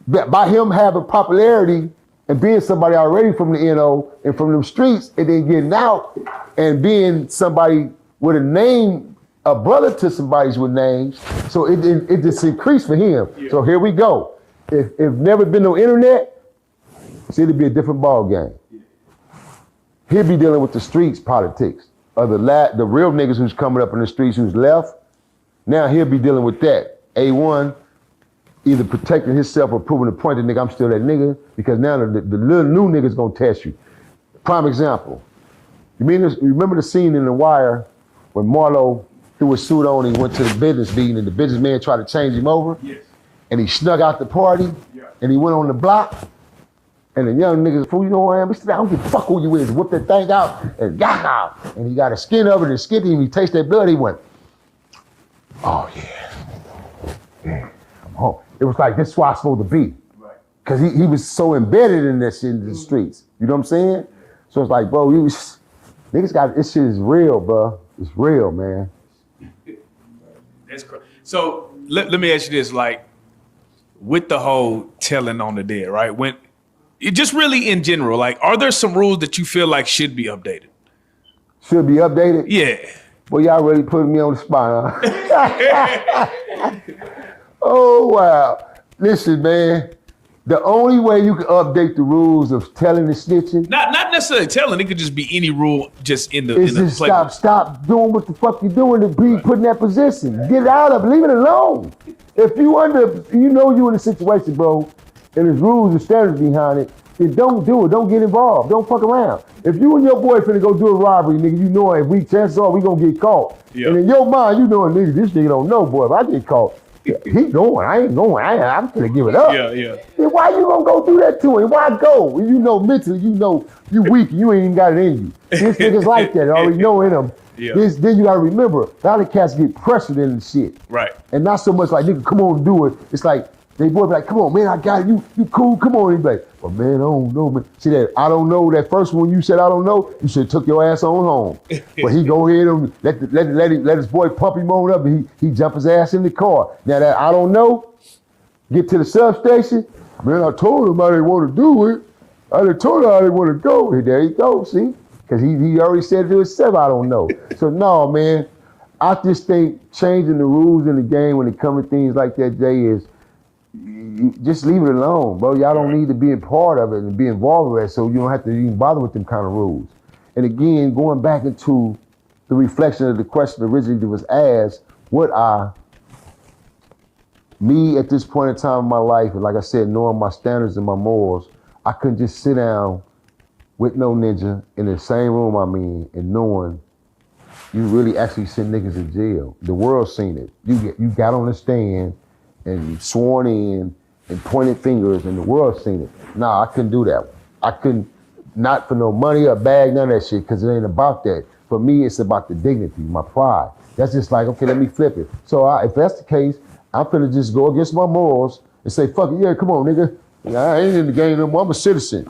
S12: by him having popularity and being somebody already from the NO and from them streets and then getting out and being somebody with a name, a brother to somebody's with names, so it just increased for him. Yeah. So here we go. If never been no internet, see, it'd be a different ball game. Yeah. He'll be dealing with the streets politics of the real niggas who's coming up in the streets who's left. Now he'll be dealing with that. A1, either protecting himself or proving the point that nigga, I'm still that nigga, because now the little new nigga's gonna test you. Prime example. You remember the scene in The Wire when Marlo threw his suit on and he went to the business meeting and the businessman tried to change him over?
S10: Yes.
S12: And he snuck out the party, yeah, and he went on the block, and the young niggas, fool, you know who I am? I don't give a fuck who you is. Whip that thing out and got out. And he got a skin of it and skinned him, he tasted that blood, he went, oh yeah, I'm home. It was like, this is why I'm supposed to be. Right. Cause he was so embedded in this shit in the streets. You know what I'm saying? So it's like, bro, niggas got, this shit is real, bro. It's real, man.
S10: That's crazy. So let me ask you this, like, with the whole telling on the dead, right? When it just really in general, like, are there some rules that you feel like should be updated?
S12: Should be updated?
S10: Yeah.
S12: Well, y'all really putting me on the spot, huh? Oh, wow. Listen, man. The only way you can update the rules of telling and snitching,
S10: not necessarily telling, it could just be any rule just in the
S12: stop doing what the fuck you're doing to be put in that position. Get out of it, leave it alone. If you you in a situation, bro, and there's rules and standards behind it, then don't do it. Don't get involved. Don't fuck around. If you and your boy finna go do a robbery, nigga, you know if chances are we gonna get caught. Yep. And in your mind, you know, nigga, this nigga don't know, boy. If I get caught, he going. I ain't going. I'm gonna give it up.
S10: Yeah.
S12: Then why you gonna go do that to him? Why go? When you know mentally, you know you weak. You ain't even got it in you. These niggas like that. Already know in them. Yeah. Then you gotta remember, a lot of cats get pressured in the shit.
S10: Right.
S12: And not so much like, nigga, come on, do it. It's like, they boy be like, come on, man, I got it. You cool, come on. He be like, well, man, I don't know, man. See that, I don't know, that first one you said, I don't know, you should have took your ass on home. But he go ahead and let his boy pump him on up and he jump his ass in the car. Now that I don't know, get to the substation, man, I told him I didn't want to do it. I done told her I didn't want to go. And there you go, see? Because he already said to himself, I don't know. So no, man, I just think changing the rules in the game when it comes to things like that, Jay, is you just leave it alone, bro. Y'all don't need to be a part of it and be involved with it, so you don't have to even bother with them kind of rules. And again, going back into the reflection of the question originally that was asked, me at this point in time in my life, and like I said, knowing my standards and my morals, I couldn't just sit down with no ninja in the same room I'm in and knowing you really actually send niggas in jail. The world's seen it. You got on the stand and you sworn in and pointed fingers and the world's seen it. Nah, I couldn't do that one. I couldn't, not for no money or bag, none of that shit, because it ain't about that. For me, it's about the dignity, my pride. That's just like, okay, let me flip it. So if that's the case, I'm finna just go against my morals and say, fuck it, yeah, come on, nigga. I ain't in the game no more, I'm a citizen.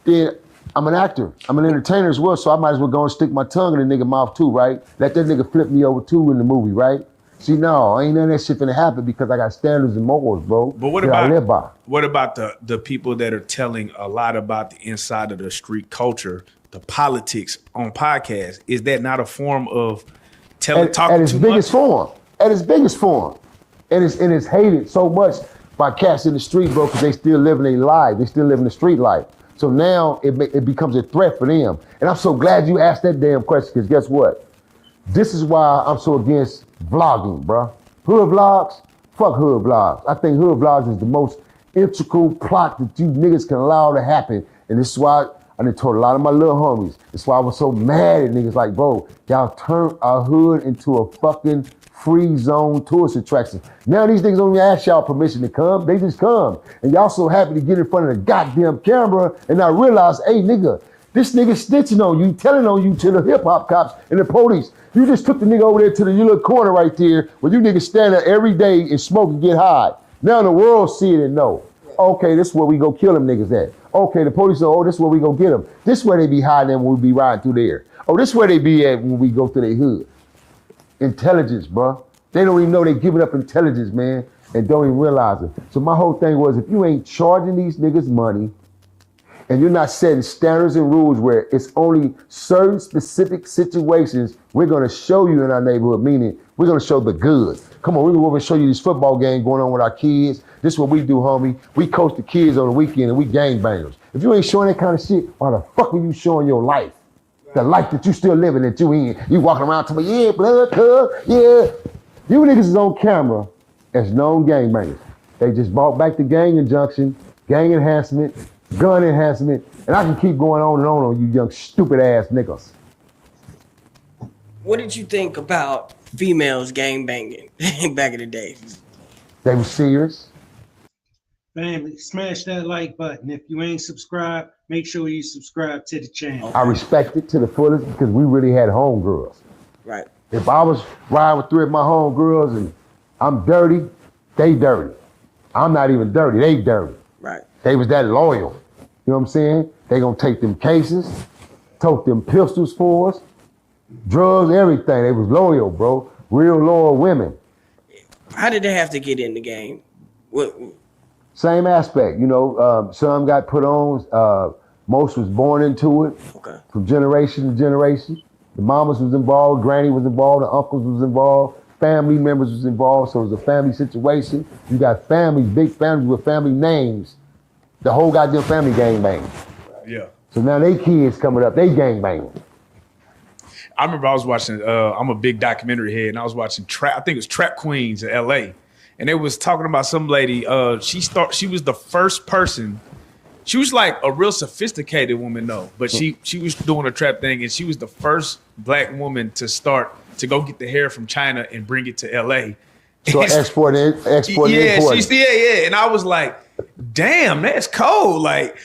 S12: Then I'm an actor, I'm an entertainer as well, so I might as well go and stick my tongue in the nigga mouth too, right? Let that nigga flip me over too in the movie, right? See, no, ain't none of that shit finna happen because I got standards and morals, bro.
S10: But what about the people that are telling a lot about the inside of the street culture, the politics on podcasts? Is that not a form of talking too much? At its biggest form. And it's hated so much by cats in the street, bro, because they still living their life. They still living the street life. So now it becomes a threat for them. And I'm so glad you asked that damn question, because guess what? This is why I'm so against vlogging, bro. Hood vlogs, fuck hood vlogs. I think hood vlogs is the most integral plot that you niggas can allow to happen. And this is why I done told a lot of my little homies. That's why I was so mad at niggas like, bro, y'all turned our hood into a fucking free zone tourist attraction. Now these niggas don't even ask y'all permission to come. They just come. And y'all so happy to get in front of the goddamn camera and not realize, hey, nigga,
S12: This nigga snitching on you, telling on you to the hip hop cops and the police. You just took the nigga over there to the little corner right there where you niggas stand there every day and smoke and get high. Now the world see it and know. Okay, this is where we go kill them niggas at. Okay, the police say, oh, this is where we go get them. This is where they be hiding when we be riding through there. Oh, this is where they be at when we go through their hood. Intelligence, bro. They don't even know they giving up intelligence, man, and don't even realize it. So my whole thing was, if you ain't charging these niggas money, and you're not setting standards and rules where it's only certain specific situations we're gonna show you in our neighborhood, meaning we're gonna show the good. Come on, we're gonna go over and show you this football game going on with our kids. This is what we do, homie. We coach the kids on the weekend and we gangbangers. If you ain't showing that kind of shit, why the fuck are you showing your life? The life that you still living, that you in. You walking around to me, yeah, blood, cuz, yeah. You niggas is on camera as known gangbangers. They just brought back the gang injunction, gang enhancement, gun enhancement, and I can keep going on you young stupid ass niggas.
S6: What did you think about females gang banging back in the day?
S12: They were serious.
S1: Family, smash that like button. If you ain't subscribed, make sure you subscribe to the channel.
S12: I respect it to the fullest because we really had homegirls.
S6: Right.
S12: If I was riding with 3 of my homegirls and I'm dirty, they dirty. I'm not even dirty, they dirty.
S6: Right.
S12: They was that loyal. You know what I'm saying? They gonna take them cases, tote them pistols for us, drugs, everything. They was loyal, bro. Real loyal women.
S6: How did they have to get in the game? What?
S12: Same aspect, you know, some got put on, most was born into it.
S6: Okay.
S12: From generation to generation. The mamas was involved, granny was involved, the uncles was involved, family members was involved, so it was a family situation. You got families, big families with family names. The whole goddamn family gang bang.
S10: Yeah.
S12: So now they kids coming up, they gang banging.
S10: I remember I was watching, I'm a big documentary head, and I was watching I think it was Trap Queens in LA. And they was talking about some lady, she was the first person, she was like a real sophisticated woman though, but she was doing a trap thing, and she was the first black woman to go get the hair from China and bring it to LA.
S12: So export and import.
S10: Yeah. And I was like, damn, that's cold. Like,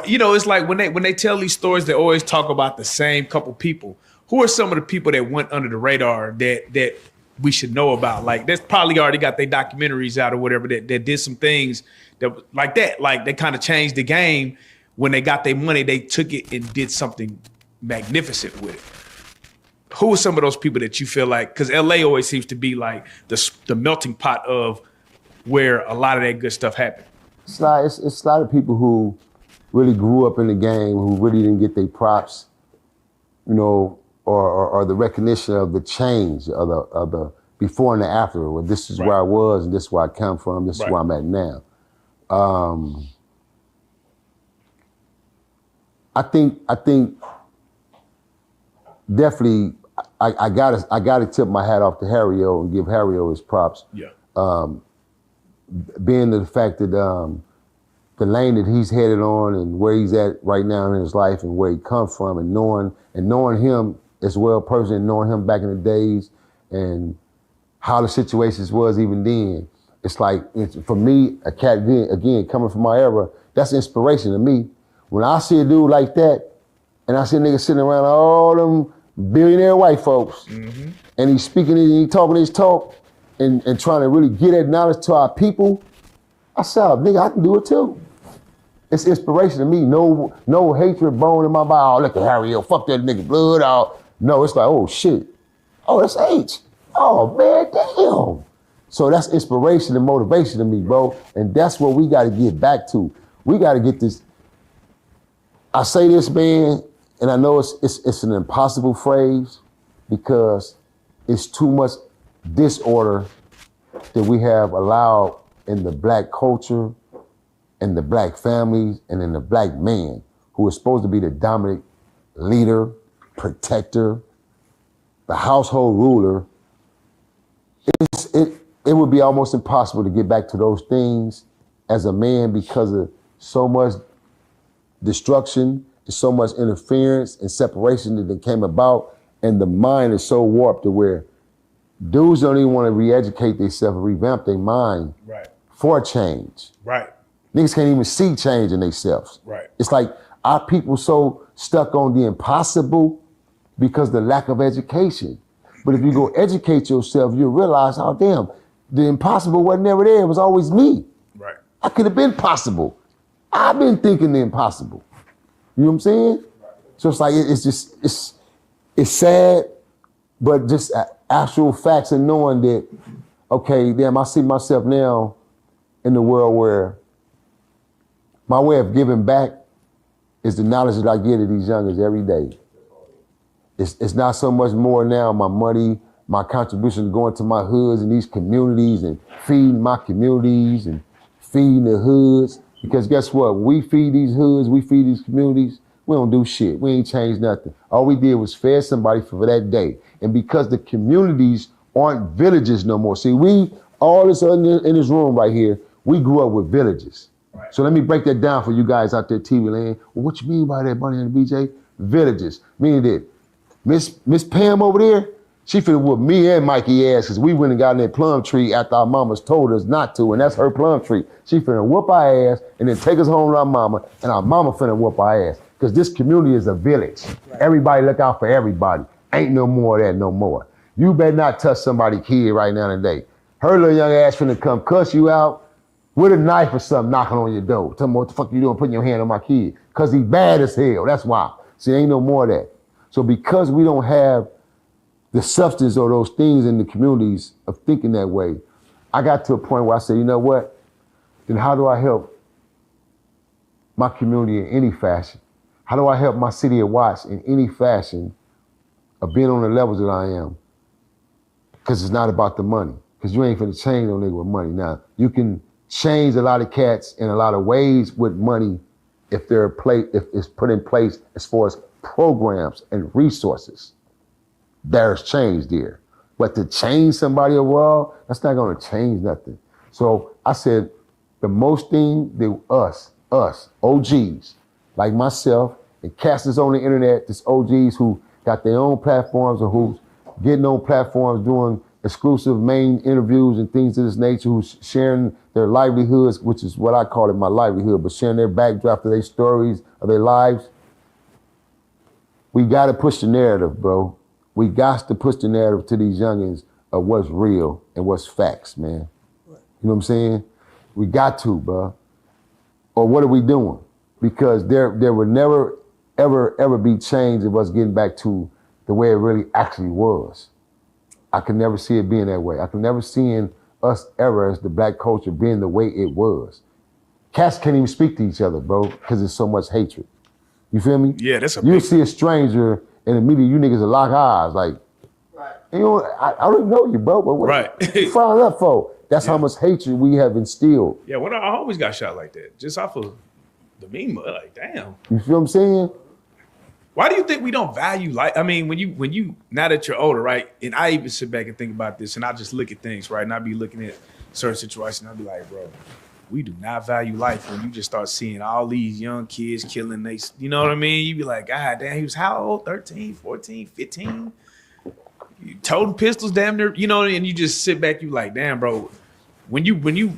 S10: you know, it's like when they tell these stories, they always talk about the same couple people. Who are some of the people that went under the radar that we should know about? Like, that's probably already got their documentaries out or whatever that did some things that like that. Like, they kind of changed the game. When they got their money, they took it and did something magnificent with it. Who are some of those people that you feel like, because LA always seems to be like the melting pot of where a lot of that good stuff happened?
S12: It's a lot of people who really grew up in the game, who really didn't get their props, you know, or the recognition of the change of the before and the after. Well, this is where I was, and this is where I come from. This is where I'm at now. I think definitely I gotta tip my hat off to Harry-O and give Harry-O his props.
S10: Yeah.
S12: Being the fact that the lane that he's headed on and where he's at right now in his life and where he come from, and knowing him as well personally, and knowing him back in the days and how the situations was even then. It's like, for me, a cat again coming from my era, that's inspiration to me. When I see a dude like that, and I see a nigga sitting around all them billionaire white folks, and he's speaking and he's talking his talk, and trying to really get that knowledge to our people, I said, nigga, I can do it too. It's inspiration to me. No hatred bone in my body. Oh, look at Harry-O, fuck that nigga blood out. No, it's like, oh shit. Oh, that's H. Oh man, damn. So that's inspiration and motivation to me, bro. And that's what we gotta get back to. We gotta get this. I say this, man, and I know it's an impossible phrase because it's too much disorder that we have allowed in the black culture, in the black families, and in the black man, who is supposed to be the dominant leader, protector, the household ruler. It would be almost impossible to get back to those things as a man because of so much destruction, so much interference and separation that came about, and the mind is so warped to where dudes don't even want to re-educate themselves and revamp their mind for change.
S10: Right.
S12: Niggas can't even see change in themselves.
S10: Right.
S12: It's like our people so stuck on the impossible because of the lack of education. But if you go educate yourself, you'll realize, oh damn, the impossible wasn't never there. It was always me.
S10: Right.
S12: I could have been possible. I've been thinking the impossible. You know what I'm saying? So it's like, it's sad, but just actual facts and knowing that, okay, damn, I see myself now in the world where my way of giving back is the knowledge that I give to these youngers every day. It's not so much more now my money, my contribution going to my hoods and these communities and feeding my communities and feeding the hoods. Because guess what? When we feed these hoods, we feed these communities, we don't do shit. We ain't changed nothing. All we did was fed somebody for that day. And because the communities aren't villages no more. See, all this in this room right here, we grew up with villages. Right. So let me break that down for you guys out there, TV land. Well, what you mean by that, Bunny and the BJ? Villages. Meaning that Miss Pam over there, she finna whoop me and Mikey ass because we went and got in that plum tree after our mamas told us not to, and that's her plum tree. She finna whoop our ass and then take us home to our mama, and our mama finna whoop our ass. Because this community is a village. Right. Everybody look out for everybody. Ain't no more of that no more. You better not touch somebody's kid right now today. Her little young ass finna come cuss you out with a knife or something knocking on your door. Tell me what the fuck you doing putting your hand on my kid. Because he's bad as hell, that's why. See, ain't no more of that. So because we don't have the substance or those things in the communities of thinking that way, I got to a point where I said, you know what? Then how do I help my community in any fashion? How do I help my city of Watts in any fashion of being on the levels that I am? Because it's not about the money. Because you ain't finna change no nigga with money. Now, you can change a lot of cats in a lot of ways with money if it's put in place as far as programs and resources. There's change there. But to change somebody overall, that's not gonna change nothing. So I said, the most thing that us, OGs, like myself, and cats that's on the internet, this OGs who got their own platforms or who's getting on platforms doing exclusive main interviews and things of this nature, who's sharing their livelihoods, which is what I call it, my livelihood, but sharing their backdraft of their stories, of their lives. We gotta push the narrative, bro. We got to push the narrative to these youngins of what's real and what's facts, man. You know what I'm saying? We got to, bro. Or what are we doing? Because there would never, ever be change of us getting back to the way it really actually was. I can never see it being that way. I can never see us ever as the black culture being the way it was. Cats can't even speak to each other, bro, because there's so much hatred. You feel me?
S10: Yeah, that's a
S12: You see a stranger and immediately you niggas will lock eyes, like, right. You know, I don't even know you, bro, but what you firing up for? That's how much hatred we have instilled.
S10: Yeah, I always got shot like that, just off of the meme, like, damn.
S12: You feel what I'm saying?
S10: Why do you think we don't value life? I mean, when you now that you're older, right? And I even sit back and think about this, and I just look at things, right? And I be looking at certain situations, I'll be like, bro, we do not value life when you just start seeing all these young kids killing you know what I mean? You be like, God damn, he was how old? 13, 14, 15? You toting pistols damn near, you know, and you just sit back, you like, damn, bro. When you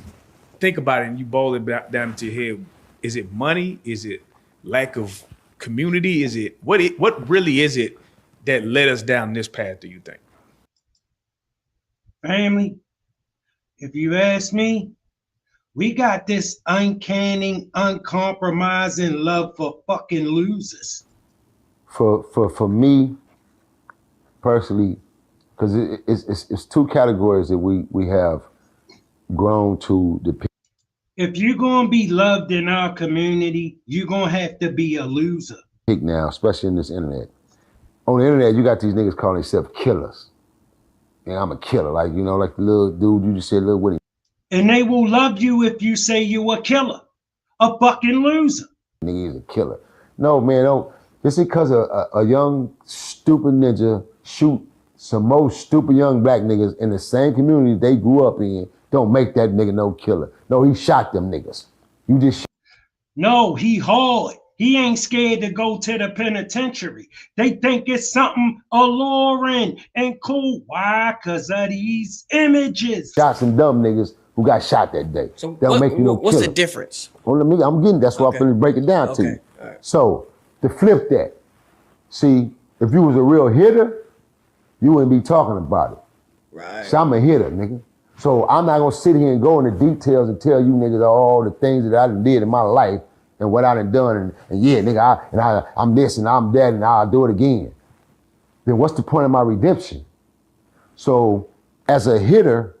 S10: think about it and you boil it down into your head, is it money? Is it lack of community? Is it what really is it that led us down this path, do you think?
S1: Family, if you ask me, we got this uncanny, uncompromising love for fucking losers.
S12: For me, personally, because it's two categories that we have grown to depict.
S1: If you're gonna be loved in our community, you're gonna have to be a loser.
S12: Now, especially in this internet. On the internet, you got these niggas calling themselves killers. And I'm a killer, like, you know, like the little dude you just said, Lil Whitney.
S1: And they will love you if you say you a killer, a fucking loser.
S12: Nigga is a killer. No, man, no. Just because a young, stupid ninja shoot some more stupid young black niggas in the same community they grew up in, don't make that nigga no killer. No, he shot them niggas. You just
S1: No, he hard. He ain't scared to go to the penitentiary. They think it's something alluring and cool. Why? Because of these images.
S12: Shot some dumb niggas who got shot that day.
S6: So
S12: They'll make you no
S6: what's
S12: killer.
S6: the difference?
S12: Well, I'm getting, that's why I'm finna break it down to you.
S6: All right.
S12: So to flip that. See, if you was a real hitter, you wouldn't be talking about it.
S6: Right.
S12: So I'm a hitter, nigga. So I'm not gonna sit here and go into details and tell you niggas all the things that I done did in my life and what I done done and yeah, nigga, I'm this and I'm that and I'll do it again. Then what's the point of my redemption? So as a hitter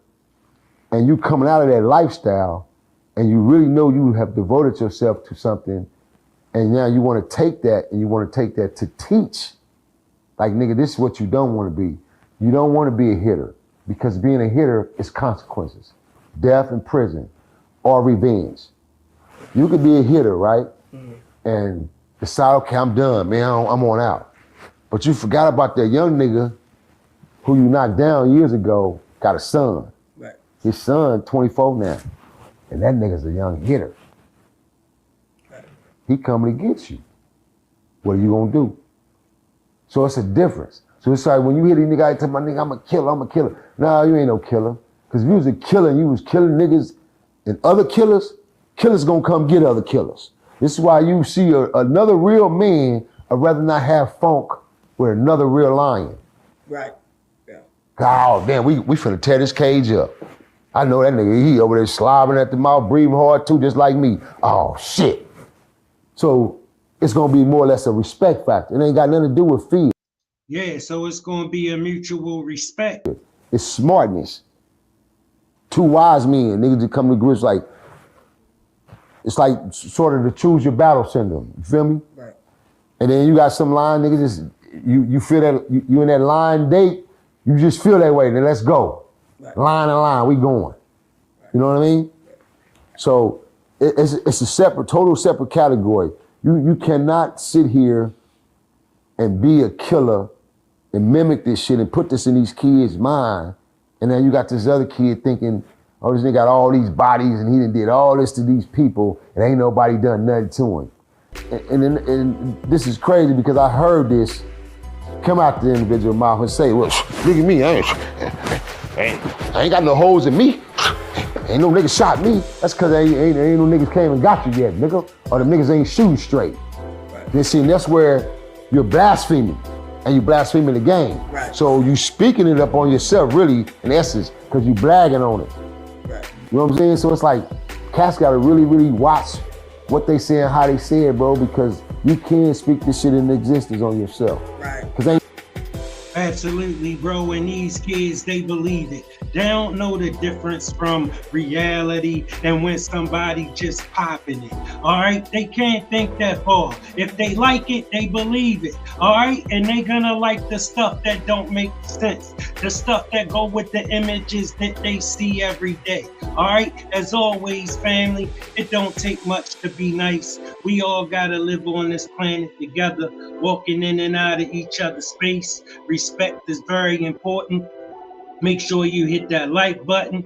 S12: and you coming out of that lifestyle and you really know you have devoted yourself to something and now you wanna take that and you wanna take that to teach. Like, nigga, this is what you don't wanna be. You don't wanna be a hitter because being a hitter is consequences. Death and prison or revenge. You could be a hitter, right? And decide, okay, I'm done, man, I'm on out. But you forgot about that young nigga who you knocked down years ago, got a son.
S6: Right.
S12: His son, 24 now. And that nigga's a young hitter.
S6: Right.
S12: He coming to get you. What are you gonna do? So it's a difference. So it's like when you hear these niggas, I tell my nigga, I'm a killer. Nah, you ain't no killer. Cause if you was a killer and you was killing niggas and other killers gonna come get other killers. This is why you see another real man would rather not have funk with another real lion.
S6: Right. Yeah.
S12: Oh, damn, we finna tear this cage up. I know that nigga, he over there slobbering at the mouth, breathing hard too, just like me. Oh, shit. So it's gonna be more or less a respect factor. It ain't got nothing to do with fear.
S1: Yeah, so it's gonna be a mutual respect.
S12: It's smartness. Two wise men, niggas that come to grips like, it's like sort of the choose your battle syndrome. You feel me?
S6: Right.
S12: And then you got some line niggas, just, you feel that, you in that line date, you just feel that way, then let's go.
S6: Right.
S12: Line and line, we going. You know what I mean? So it's a total separate category. You cannot sit here and be a killer and mimic this shit and put this in these kids' mind. And then you got this other kid thinking, oh, this nigga got all these bodies and he done did all this to these people and ain't nobody done nothing to him. And this is crazy because I heard this come out the individual mouth and say, well, look at me, I ain't got no holes in me. Ain't no nigga shot me. That's cause ain't no niggas came and got you yet, nigga. Or the niggas ain't shooting straight.
S6: Right.
S12: Then see, that's where you're blaspheming. And you blaspheming the game.
S6: Right.
S12: So you speaking it up on yourself, really, in essence, because you bragging on it.
S6: Right.
S12: You know what I'm saying? So it's like, cats gotta really, really watch what they say and how they say it, bro, because you can't speak this shit into existence on yourself.
S6: Right.
S1: Absolutely, bro, and these kids, they believe it. They don't know the difference from reality and when somebody just popping it, all right? They can't think that far. If they like it, they believe it, all right? And they gonna like the stuff that don't make sense, the stuff that go with the images that they see every day, all right? As always, family, it don't take much to be nice. We all gotta live on this planet together, walking in and out of each other's space. Respect is very important. Make sure you hit that like button,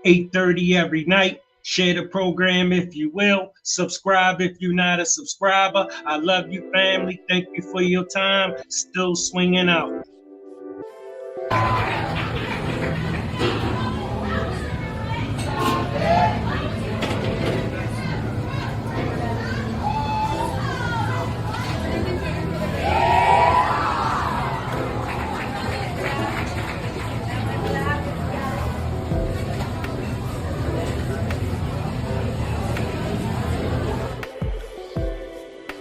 S1: 8:30 every night. Share the program if you will. Subscribe if you're not a subscriber. I love you, family. Thank you for your time. Still swinging out.